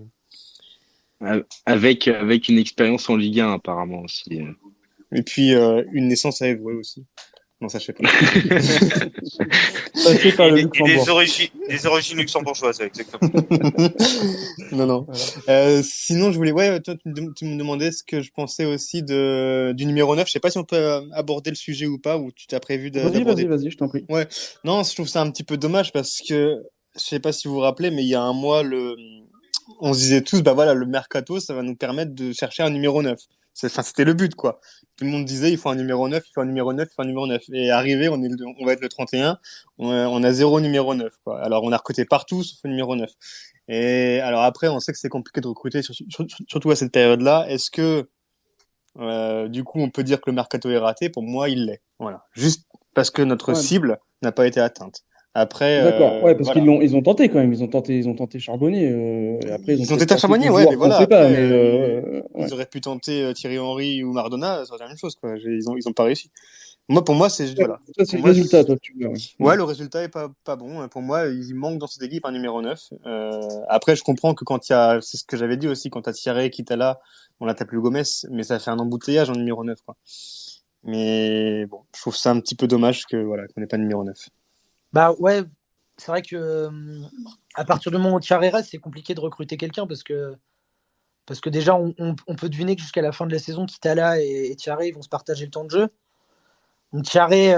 Avec une expérience en Ligue 1 apparemment aussi. Et puis une naissance à Évreux aussi. Non, ça, je sais pas. Passé par le Et Luxembourg. des origines luxembourgeoises, exactement. Non. Voilà. Sinon, je voulais, ouais, toi, tu me demandais ce que je pensais aussi du numéro 9. Je sais pas si on peut aborder le sujet ou pas, ou tu t'as prévu d'aborder. Vas-y, je t'en prie. Ouais. Non, je trouve ça un petit peu dommage parce que, je sais pas si vous vous rappelez, mais il y a un mois, on se disait tous, bah voilà, le mercato, ça va nous permettre de chercher un numéro 9. C'était le but, quoi. Tout le monde disait, il faut un numéro 9, il faut un numéro 9, il faut un numéro 9. Et arrivé, on va être le 31, on a 0 numéro 9, quoi. Alors, on a recruté partout, sauf le numéro 9. Et alors après, on sait que c'est compliqué de recruter, surtout à cette période-là. Est-ce que, du coup, on peut dire que le mercato est raté? Pour moi, il l'est. Voilà. Juste parce que notre Ouais. cible n'a pas été atteinte. Après, D'accord, ouais, parce voilà. ils ont tenté quand même, ils ont tenté Charbonnier. Et après, ils ont Ils ont peut-être été à tenté Charbonnier, d'autres ouais, joueurs mais qu'on voilà. sait pas, Après, mais ils ouais. auraient pu tenter Thierry Henry ou Maradona, ça aurait été la même chose, quoi. Ils ont pas réussi. Pour moi, c'est Ouais, voilà. ça, c'est Pour le moi, résultat, toi, que tu veux. Ouais. ouais, le résultat est pas bon. Pour moi, il manque dans cette équipe un numéro 9. Après, je comprends que quand c'est ce que j'avais dit aussi, quand t'as Thierry, Kitala, on a plus Gomez, mais ça fait un embouteillage en numéro 9, quoi. Mais bon, je trouve ça un petit peu dommage qu'on n'ait pas de numéro 9. Bah ouais, c'est vrai que à partir du moment où Thierry reste, c'est compliqué de recruter quelqu'un parce que déjà, on peut deviner que jusqu'à la fin de la saison, Kitala et Thierry vont se partager le temps de jeu. Donc Thierry,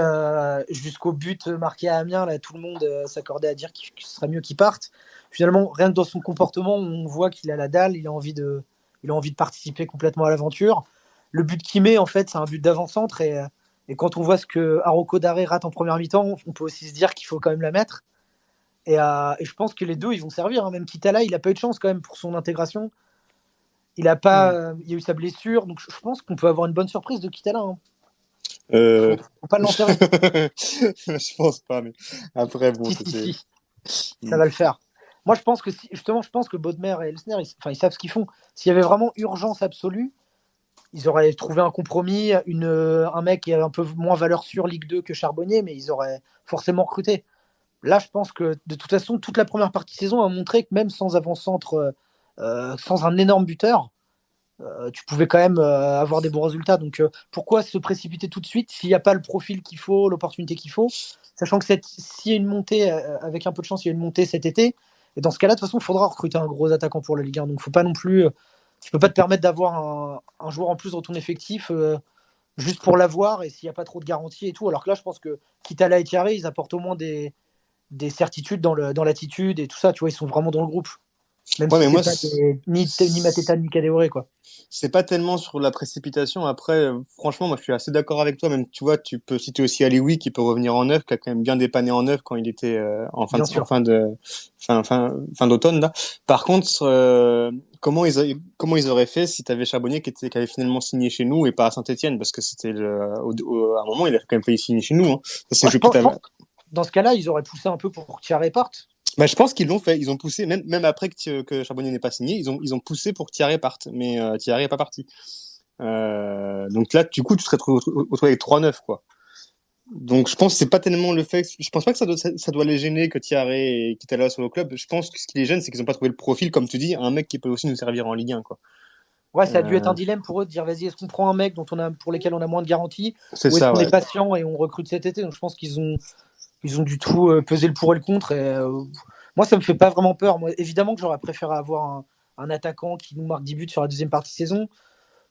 jusqu'au but marqué à Amiens, là, tout le monde s'accordait à dire que ce serait mieux qu'il parte. Finalement, rien que dans son comportement, on voit qu'il a la dalle, il a envie de participer complètement à l'aventure. Le but qu'il met, en fait, c'est un but d'avant-centre. Et quand on voit ce que Arauco Daré rate en première mi-temps, on peut aussi se dire qu'il faut quand même la mettre. Et je pense que les deux, ils vont servir. Hein. Même Kitala, il n'a pas eu de chance quand même pour son intégration. Il y a eu sa blessure. Donc je pense qu'on peut avoir une bonne surprise de Kitala. Hein. Faut pas l'enterrer. Je pense pas, mais après, bon, si. Ça va le faire. Moi, je pense que Bodmer et Elsner, ils savent ce qu'ils font. S'il y avait vraiment urgence absolue, ils auraient trouvé un compromis, un mec qui a un peu moins valeur sûre Ligue 2 que Charbonnier, mais ils auraient forcément recruté. Là, je pense que de toute façon, toute la première partie de saison a montré que même sans avant-centre, sans un énorme buteur, tu pouvais quand même avoir des bons résultats. Donc, pourquoi se précipiter tout de suite s'il n'y a pas le profil qu'il faut, l'opportunité qu'il faut, sachant que s'il y a une montée, avec un peu de chance, il y a une montée cet été. Et dans ce cas-là, de toute façon, il faudra recruter un gros attaquant pour la Ligue 1. Donc, faut pas non plus, tu peux pas te permettre d'avoir un joueur en plus dans ton effectif juste pour l'avoir et s'il n'y a pas trop de garanties et tout. Alors que là, je pense que Kitala et Thierry, ils apportent au moins des certitudes dans l'attitude et tout ça. Tu vois, ils sont vraiment dans le groupe. Même ouais, si mais c'est pas ni Mateta ni Kadewere, quoi. C'est pas tellement sur la précipitation. Après, franchement, moi, je suis assez d'accord avec toi. Même, tu vois, tu peux citer aussi Alioui qui peut revenir en neuf, qui a quand même bien dépanné en neuf quand il était en fin d'automne là. Par contre, comment ils auraient fait si t'avais Charbonnier qui avait finalement signé chez nous et pas à Saint-Etienne, parce que c'était à un moment il a quand même failli signer chez nous. Hein. Ça, je pense, dans ce cas-là, ils auraient poussé un peu pour que Thierry parte. Bah, je pense qu'ils l'ont fait. Ils ont poussé, même après que Charbonnier n'ait pas signé, ils ont poussé pour que Thierry parte. Mais Thierry n'est pas parti. Donc là, du coup, tu serais retrouvé avec 3-9, quoi. Donc je pense que c'est pas tellement le fait. Je pense pas que ça doit les gêner que Thierry et Kitala sur le club. Je pense que ce qui les gêne, c'est qu'ils n'ont pas trouvé le profil, comme tu dis, un mec qui peut aussi nous servir en Ligue 1, quoi. Ouais, ça a dû être un dilemme pour eux de dire vas-y, est-ce qu'on prend un mec pour lesquels on a moins de garanties, ou est-ce qu'on est patient et on recrute cet été. Donc je pense qu'ils ont du tout pesé le pour et le contre. Et moi, ça me fait pas vraiment peur. Moi, évidemment que j'aurais préféré avoir un attaquant qui nous marque 10 buts sur la deuxième partie de saison.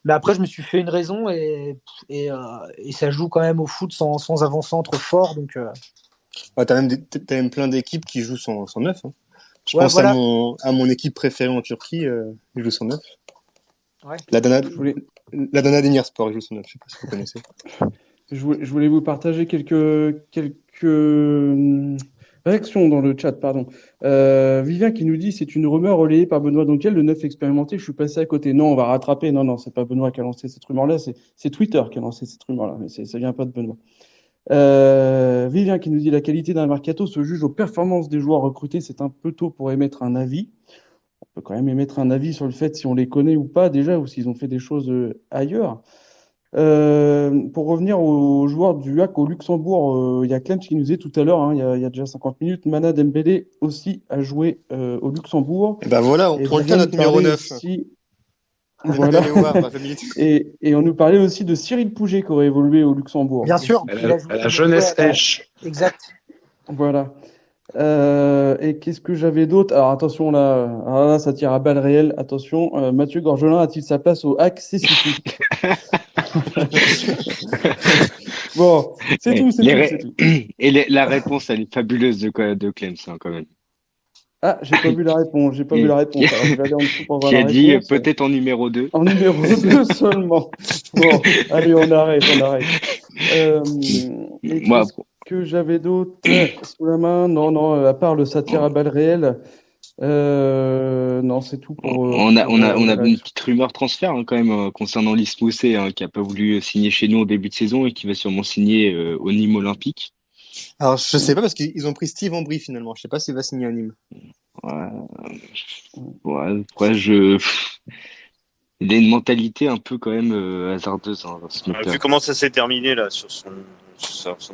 Mais après, je me suis fait une raison et ça joue quand même au foot sans avant-centre fort. Donc, t'as même plein d'équipes qui jouent sans neuf. Hein. Je pense à mon équipe préférée en Turquie, ils jouent sans neuf. Ouais. La Dana Demirspor, ils jouent sans neuf. Je sais pas si vous connaissez. Je voulais vous partager quelques réactions dans le chat, pardon. Vivien qui nous dit c'est une rumeur relayée par Benoît Donquel, le 9 expérimenté, je suis passé à côté. Non, on va rattraper. Non, c'est pas Benoît qui a lancé cette rumeur-là, c'est Twitter qui a lancé cette rumeur-là, mais ça vient pas de Benoît. Vivien qui nous dit la qualité d'un mercato se juge aux performances des joueurs recrutés, c'est un peu tôt pour émettre un avis. On peut quand même émettre un avis sur le fait si on les connaît ou pas déjà, ou s'ils ont fait des choses ailleurs. Pour revenir aux joueurs du HAC au Luxembourg, il y a Clem qui nous disait tout à l'heure, hein, il y a déjà 50 minutes, Mana Dembélé aussi a joué au Luxembourg. Et ben voilà, on le tient notre numéro 9. Aussi... Voilà. Allez voir, ma famille. Et on nous parlait aussi de Cyril Pouget qui aurait évolué au Luxembourg. Bien sûr, À il la, a joué, à la il a jeunesse joué à- Esch. Exact. Voilà. Et qu'est-ce que j'avais d'autre? Alors attention là, alors là, ça tire à balles réelles. Attention, Mathieu Gorgelin a-t-il sa place au hack spécifique? Bon, c'est tout, c'est tout, c'est tout. Et la réponse, elle est fabuleuse de Clems, hein, quand même. Ah, j'ai pas vu la réponse, j'ai pas vu la réponse. Alors je vais aller en dessous pour voir Qui la a dit réponse. peut-être en numéro 2. En numéro 2 seulement. Bon, allez, on arrête, on arrête. Et Moi, qu'est-ce que j'avais d'autre sous la main? Non, à part le satire à balles réelles. Non, c'est tout pour. on a les une réactions. petite rumeur transfert hein, quand même concernant Lys Mousset qui a pas voulu signer chez nous au début de saison et qui va sûrement signer au Nîmes Olympique. Alors, je sais pas parce qu'ils ont pris Steve Ambry finalement. Je sais pas s'il va signer à Nîmes. Après, il a une mentalité un peu quand même hasardeuse hein, ce On a mec-là. vu comment ça s'est terminé là sur son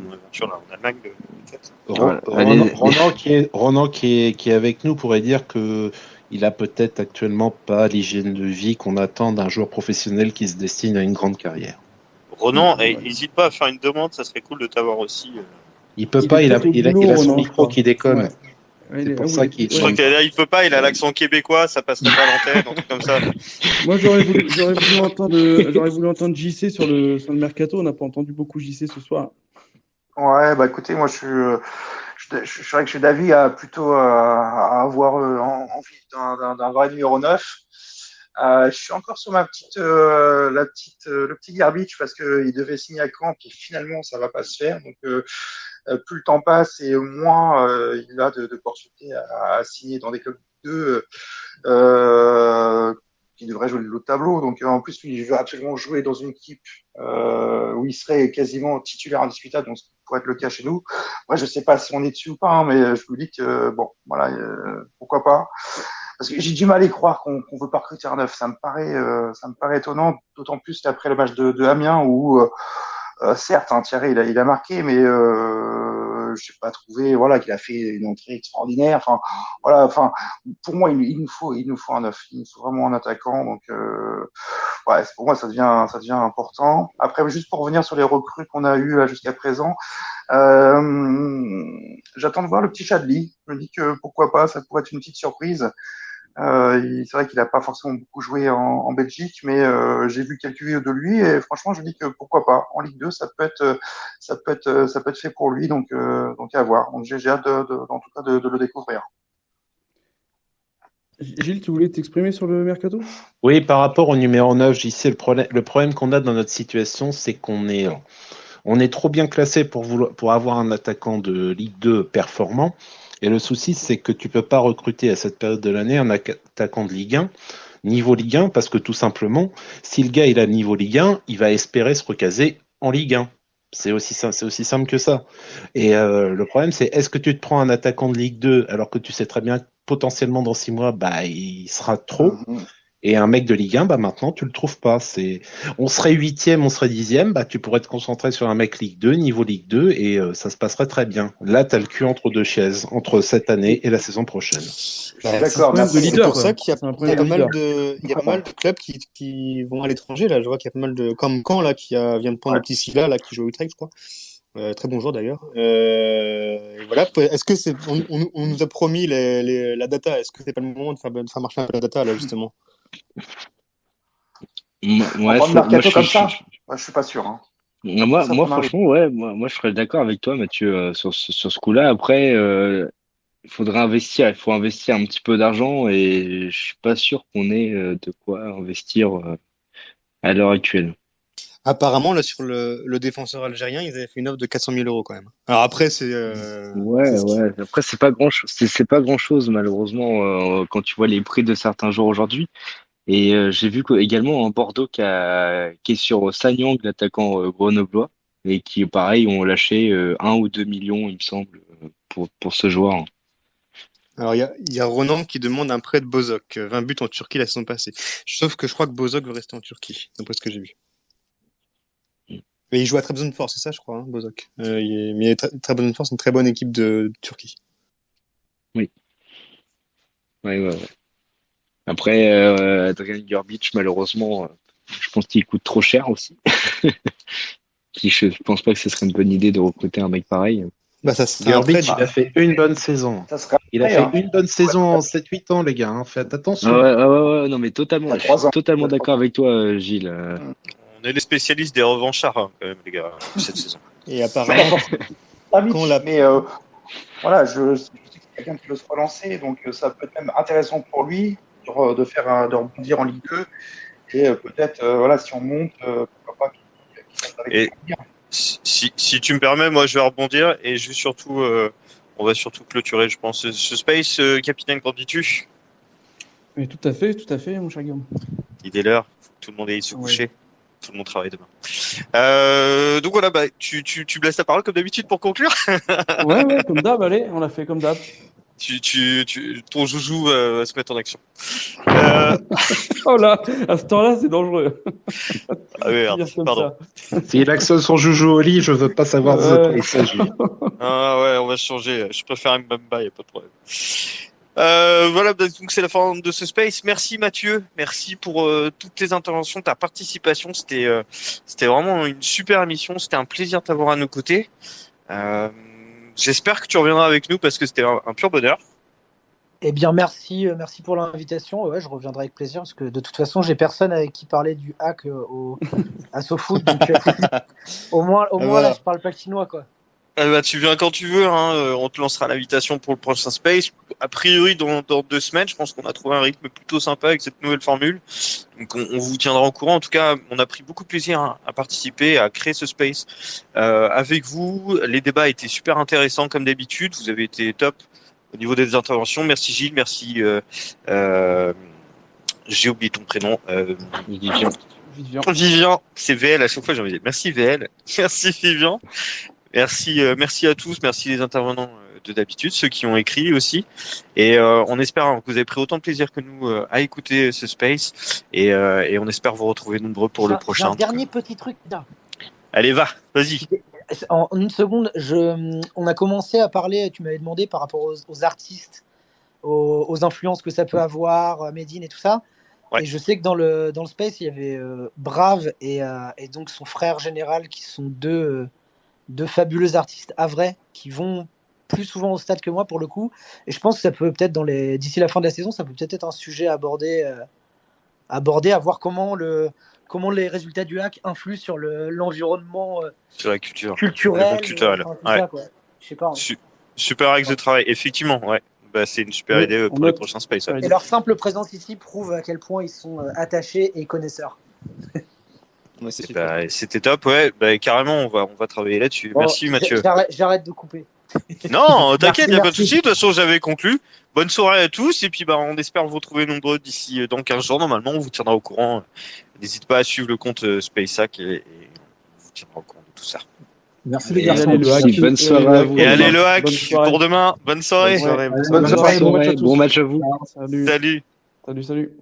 aventure là, en Allemagne. Voilà. Ronan qui est avec nous pourrait dire que il a peut-être actuellement pas l'hygiène de vie qu'on attend d'un joueur professionnel qui se destine à une grande carrière. Ronan, n'hésite pas à faire une demande, ça serait cool de t'avoir aussi. Il peut pas, il a son micro qui déconne. Ouais. C'est pour ça qu'il. Je crois qu'il il peut pas, il a l'accent québécois, ça passerait pas à l'antenne, un truc comme ça. Moi, j'aurais voulu entendre JC sur le mercato. On n'a pas entendu beaucoup JC ce soir. Ouais, bah écoutez, moi je suis vrai que je suis d'avis à plutôt à avoir envie d'un vrai numéro 9. Je suis encore sur ma petite le petit garbage parce que il devait signer à Caen et finalement ça va pas se faire. Donc plus le temps passe et moins il a de possibilités à signer dans des clubs 2 qui devrait jouer de l'autre tableau. Donc en plus lui, il veut absolument jouer dans une équipe où il serait quasiment titulaire indiscutable, donc ce qui pourrait être le cas chez nous. Moi, je sais pas si on est dessus ou pas, hein, mais je vous dis que bon, voilà, pourquoi pas. Parce que j'ai du mal à y croire qu'on veut pas recruter un neuf. Ça me paraît étonnant, d'autant plus qu'après le match de Amiens où certes, hein, Thierry, il a marqué, mais j'ai pas trouvé, voilà, qu'il a fait une entrée extraordinaire. Enfin, voilà, enfin, pour moi, il nous faut un neuf. Il nous faut vraiment un attaquant. Donc, ouais, pour moi, ça devient important. Après, juste pour revenir sur les recrues qu'on a eues là jusqu'à présent, j'attends de voir le petit Chadli. Je me dis que pourquoi pas, ça pourrait être une petite surprise. C'est vrai qu'il a pas forcément beaucoup joué en Belgique, mais j'ai vu quelques vidéos de lui et franchement, je me dis que pourquoi pas. En Ligue 2, ça peut être fait pour lui, donc à voir. Donc j'ai hâte en tout cas de le découvrir. Gilles, tu voulais t'exprimer sur le mercato? Oui, par rapport au numéro 9, j'y sais, le problème qu'on a dans notre situation, c'est qu'on est trop bien classé pour avoir un attaquant de Ligue 2 performant. Et le souci, c'est que tu peux pas recruter à cette période de l'année un attaquant de Ligue 1, niveau Ligue 1, parce que tout simplement, si le gars il a niveau Ligue 1, il va espérer se recaser en Ligue 1. C'est aussi simple que ça. Et le problème, c'est est-ce que tu te prends un attaquant de Ligue 2 alors que tu sais très bien que potentiellement dans 6 mois, bah il sera trop. Et un mec de Ligue 1, bah maintenant tu le trouves pas. On serait 8e, on serait 10e, bah tu pourrais te concentrer sur un mec Ligue 2, niveau Ligue 2, et ça se passerait très bien. Là, t'as le cul entre deux chaises, entre cette année et la saison prochaine. Je suis d'accord. C'est pour ça qu'il y a pas mal de clubs qui vont à l'étranger. Là, je vois qu'il y a pas mal de comme Caen là qui vient de prendre le petit Silla là qui joue au Utrecht, je crois. Très bon joueur d'ailleurs. Voilà. Est-ce que on nous a promis la data? Est-ce que c'est pas le moment de faire marcher un peu la data là justement? Ouais, je suis pas sûr. Hein. Moi, franchement, ouais, moi, je serais d'accord avec toi, Mathieu, sur ce coup-là. Après, il faut investir un petit peu d'argent et je suis pas sûr qu'on ait de quoi investir à l'heure actuelle. Apparemment, là, sur le défenseur algérien, ils avaient fait une offre de 400 000 euros quand même. Alors après, c'est. Ouais. Après, c'est pas grand-chose. C'est pas grand-chose, malheureusement, quand tu vois les prix de certains joueurs aujourd'hui. Et j'ai vu également un Bordeaux qui est sur Sanyang, l'attaquant grenoblois, et qui, pareil, ont lâché 1 ou 2 millions, il me semble, pour ce joueur. Alors, il y a Ronan qui demande un prêt de Bozok, 20 buts en Turquie la saison passée. Sauf que je crois que Bozok veut rester en Turquie, d'après ce que j'ai vu. Mais il joue à Trabzonspor, c'est ça, je crois, hein, Bozok. Mais Trabzonspor, c'est une très bonne équipe de Turquie. Oui. Ouais. Après, Adrian Garbage, malheureusement, je pense qu'il coûte trop cher aussi. Je pense pas que ce serait une bonne idée de recruter un mec pareil. Bah, ça serait un Garbage, trade. il a fait une bonne saison. Ça sera Il a après, fait une bonne saison en 7-8 ans, les gars. Hein. Faites attention. Ouais, non, mais totalement. Il y a Je 3 suis ans. totalement d'accord avec toi, Gilles. On est les spécialistes des revanchards, hein, quand même, les gars, cette saison. Et apparemment, Pas Mitch, Qu'on l'a- mais voilà, je sais que c'est quelqu'un qui veut se relancer, donc ça peut être même intéressant pour lui de rebondir en Ligue 2. Et peut-être, voilà, si on monte, pourquoi pas qu'il fasse avec Et- plaisir. Si tu me permets, moi, je vais rebondir et je vais surtout, on va surtout clôturer, je pense, ce space, capitaine, qu'en dis-tu? Mais tout à fait, mon cher Guillaume. Il est l'heure, faut que tout le monde aille se Ouais. coucher. Tout le monde travaille demain. Donc voilà, bah, tu me laisses la parole comme d'habitude pour conclure. Ouais, comme d'hab, allez, on l'a fait comme d'hab. Ton joujou va se mettre en action. Euh, Oh là, à ce temps-là, c'est dangereux. ah merde, Dire comme pardon. ça. S'il accède son joujou au lit, je veux pas savoir de quoi il s'agit. Ah ouais, on va changer. Je préfère Mbamba, y a pas de problème. Voilà, donc c'est la fin de ce space. Merci Mathieu, merci pour toutes tes interventions, ta participation. C'était vraiment une super émission. C'était un plaisir de t'avoir à nos côtés. J'espère que tu reviendras avec nous parce que c'était un pur bonheur. Eh bien, merci pour l'invitation. Ouais, je reviendrai avec plaisir parce que de toute façon, j'ai personne avec qui parler du hack à SoFoot. Donc, au moins voilà. là, je parle pas chinois, quoi. Bah, tu viens quand tu veux, hein. On te lancera l'invitation pour le prochain space. A priori, dans 2 semaines, je pense qu'on a trouvé un rythme plutôt sympa avec cette nouvelle formule. Donc, on vous tiendra au courant. En tout cas, on a pris beaucoup de plaisir à participer, à créer ce space avec vous. Les débats étaient super intéressants comme d'habitude. Vous avez été top au niveau des interventions. Merci Gilles, merci. J'ai oublié ton prénom. Vivian, c'est VL. À chaque fois, j'ai envie de dire merci VL, merci Vivian. Merci à tous, merci les intervenants de d'habitude, ceux qui ont écrit aussi. Et on espère que vous avez pris autant de plaisir que nous à écouter ce space. Et on espère vous retrouver nombreux pour le J'ai prochain. un dernier petit truc. Là. Allez, vas-y. En une seconde, on a commencé à parler, tu m'avais demandé par rapport aux artistes, aux influences que ça peut avoir, Medine et tout ça. Ouais. Et je sais que dans le space, il y avait Brave et donc son frère général qui sont deux fabuleux artistes à vrai qui vont plus souvent au stade que moi pour le coup. Et je pense que ça peut peut-être d'ici la fin de la saison, ça peut peut-être être un sujet à aborder, à voir comment les résultats du hack influent sur l'environnement Sur la culture. culturel. Culturel. Tout Ouais. ça, quoi. Je sais pas. Super axe de travail, effectivement. Ouais. Bah, c'est une super Oui, idée on pour les note. prochains space. Ouais. Et leur simple présence ici prouve à quel point ils sont attachés et connaisseurs. Ouais, c'est super. Bah, c'était top, ouais. Bah, carrément, on va travailler là-dessus. Bon, Merci Mathieu. J'arrête de couper. Non, t'inquiète, il n'y a pas de Merci. souci. De toute façon, j'avais conclu. Bonne soirée à tous. Et puis, bah, on espère vous retrouver nombreux d'ici dans 15 jours. Normalement, on vous tiendra au courant. N'hésitez pas à suivre le compte SpaceHack et on vous tiendra au courant de tout ça. Merci les Et garçons. allez, le hack. Bonne soirée à vous. Et allez, le hack Bonne soirée. pour demain. Bonne soirée. Bonne soirée. Bonne Bonne soirée. soirée, bon match à tous. Bon match à vous. Salut. Salut. Salut.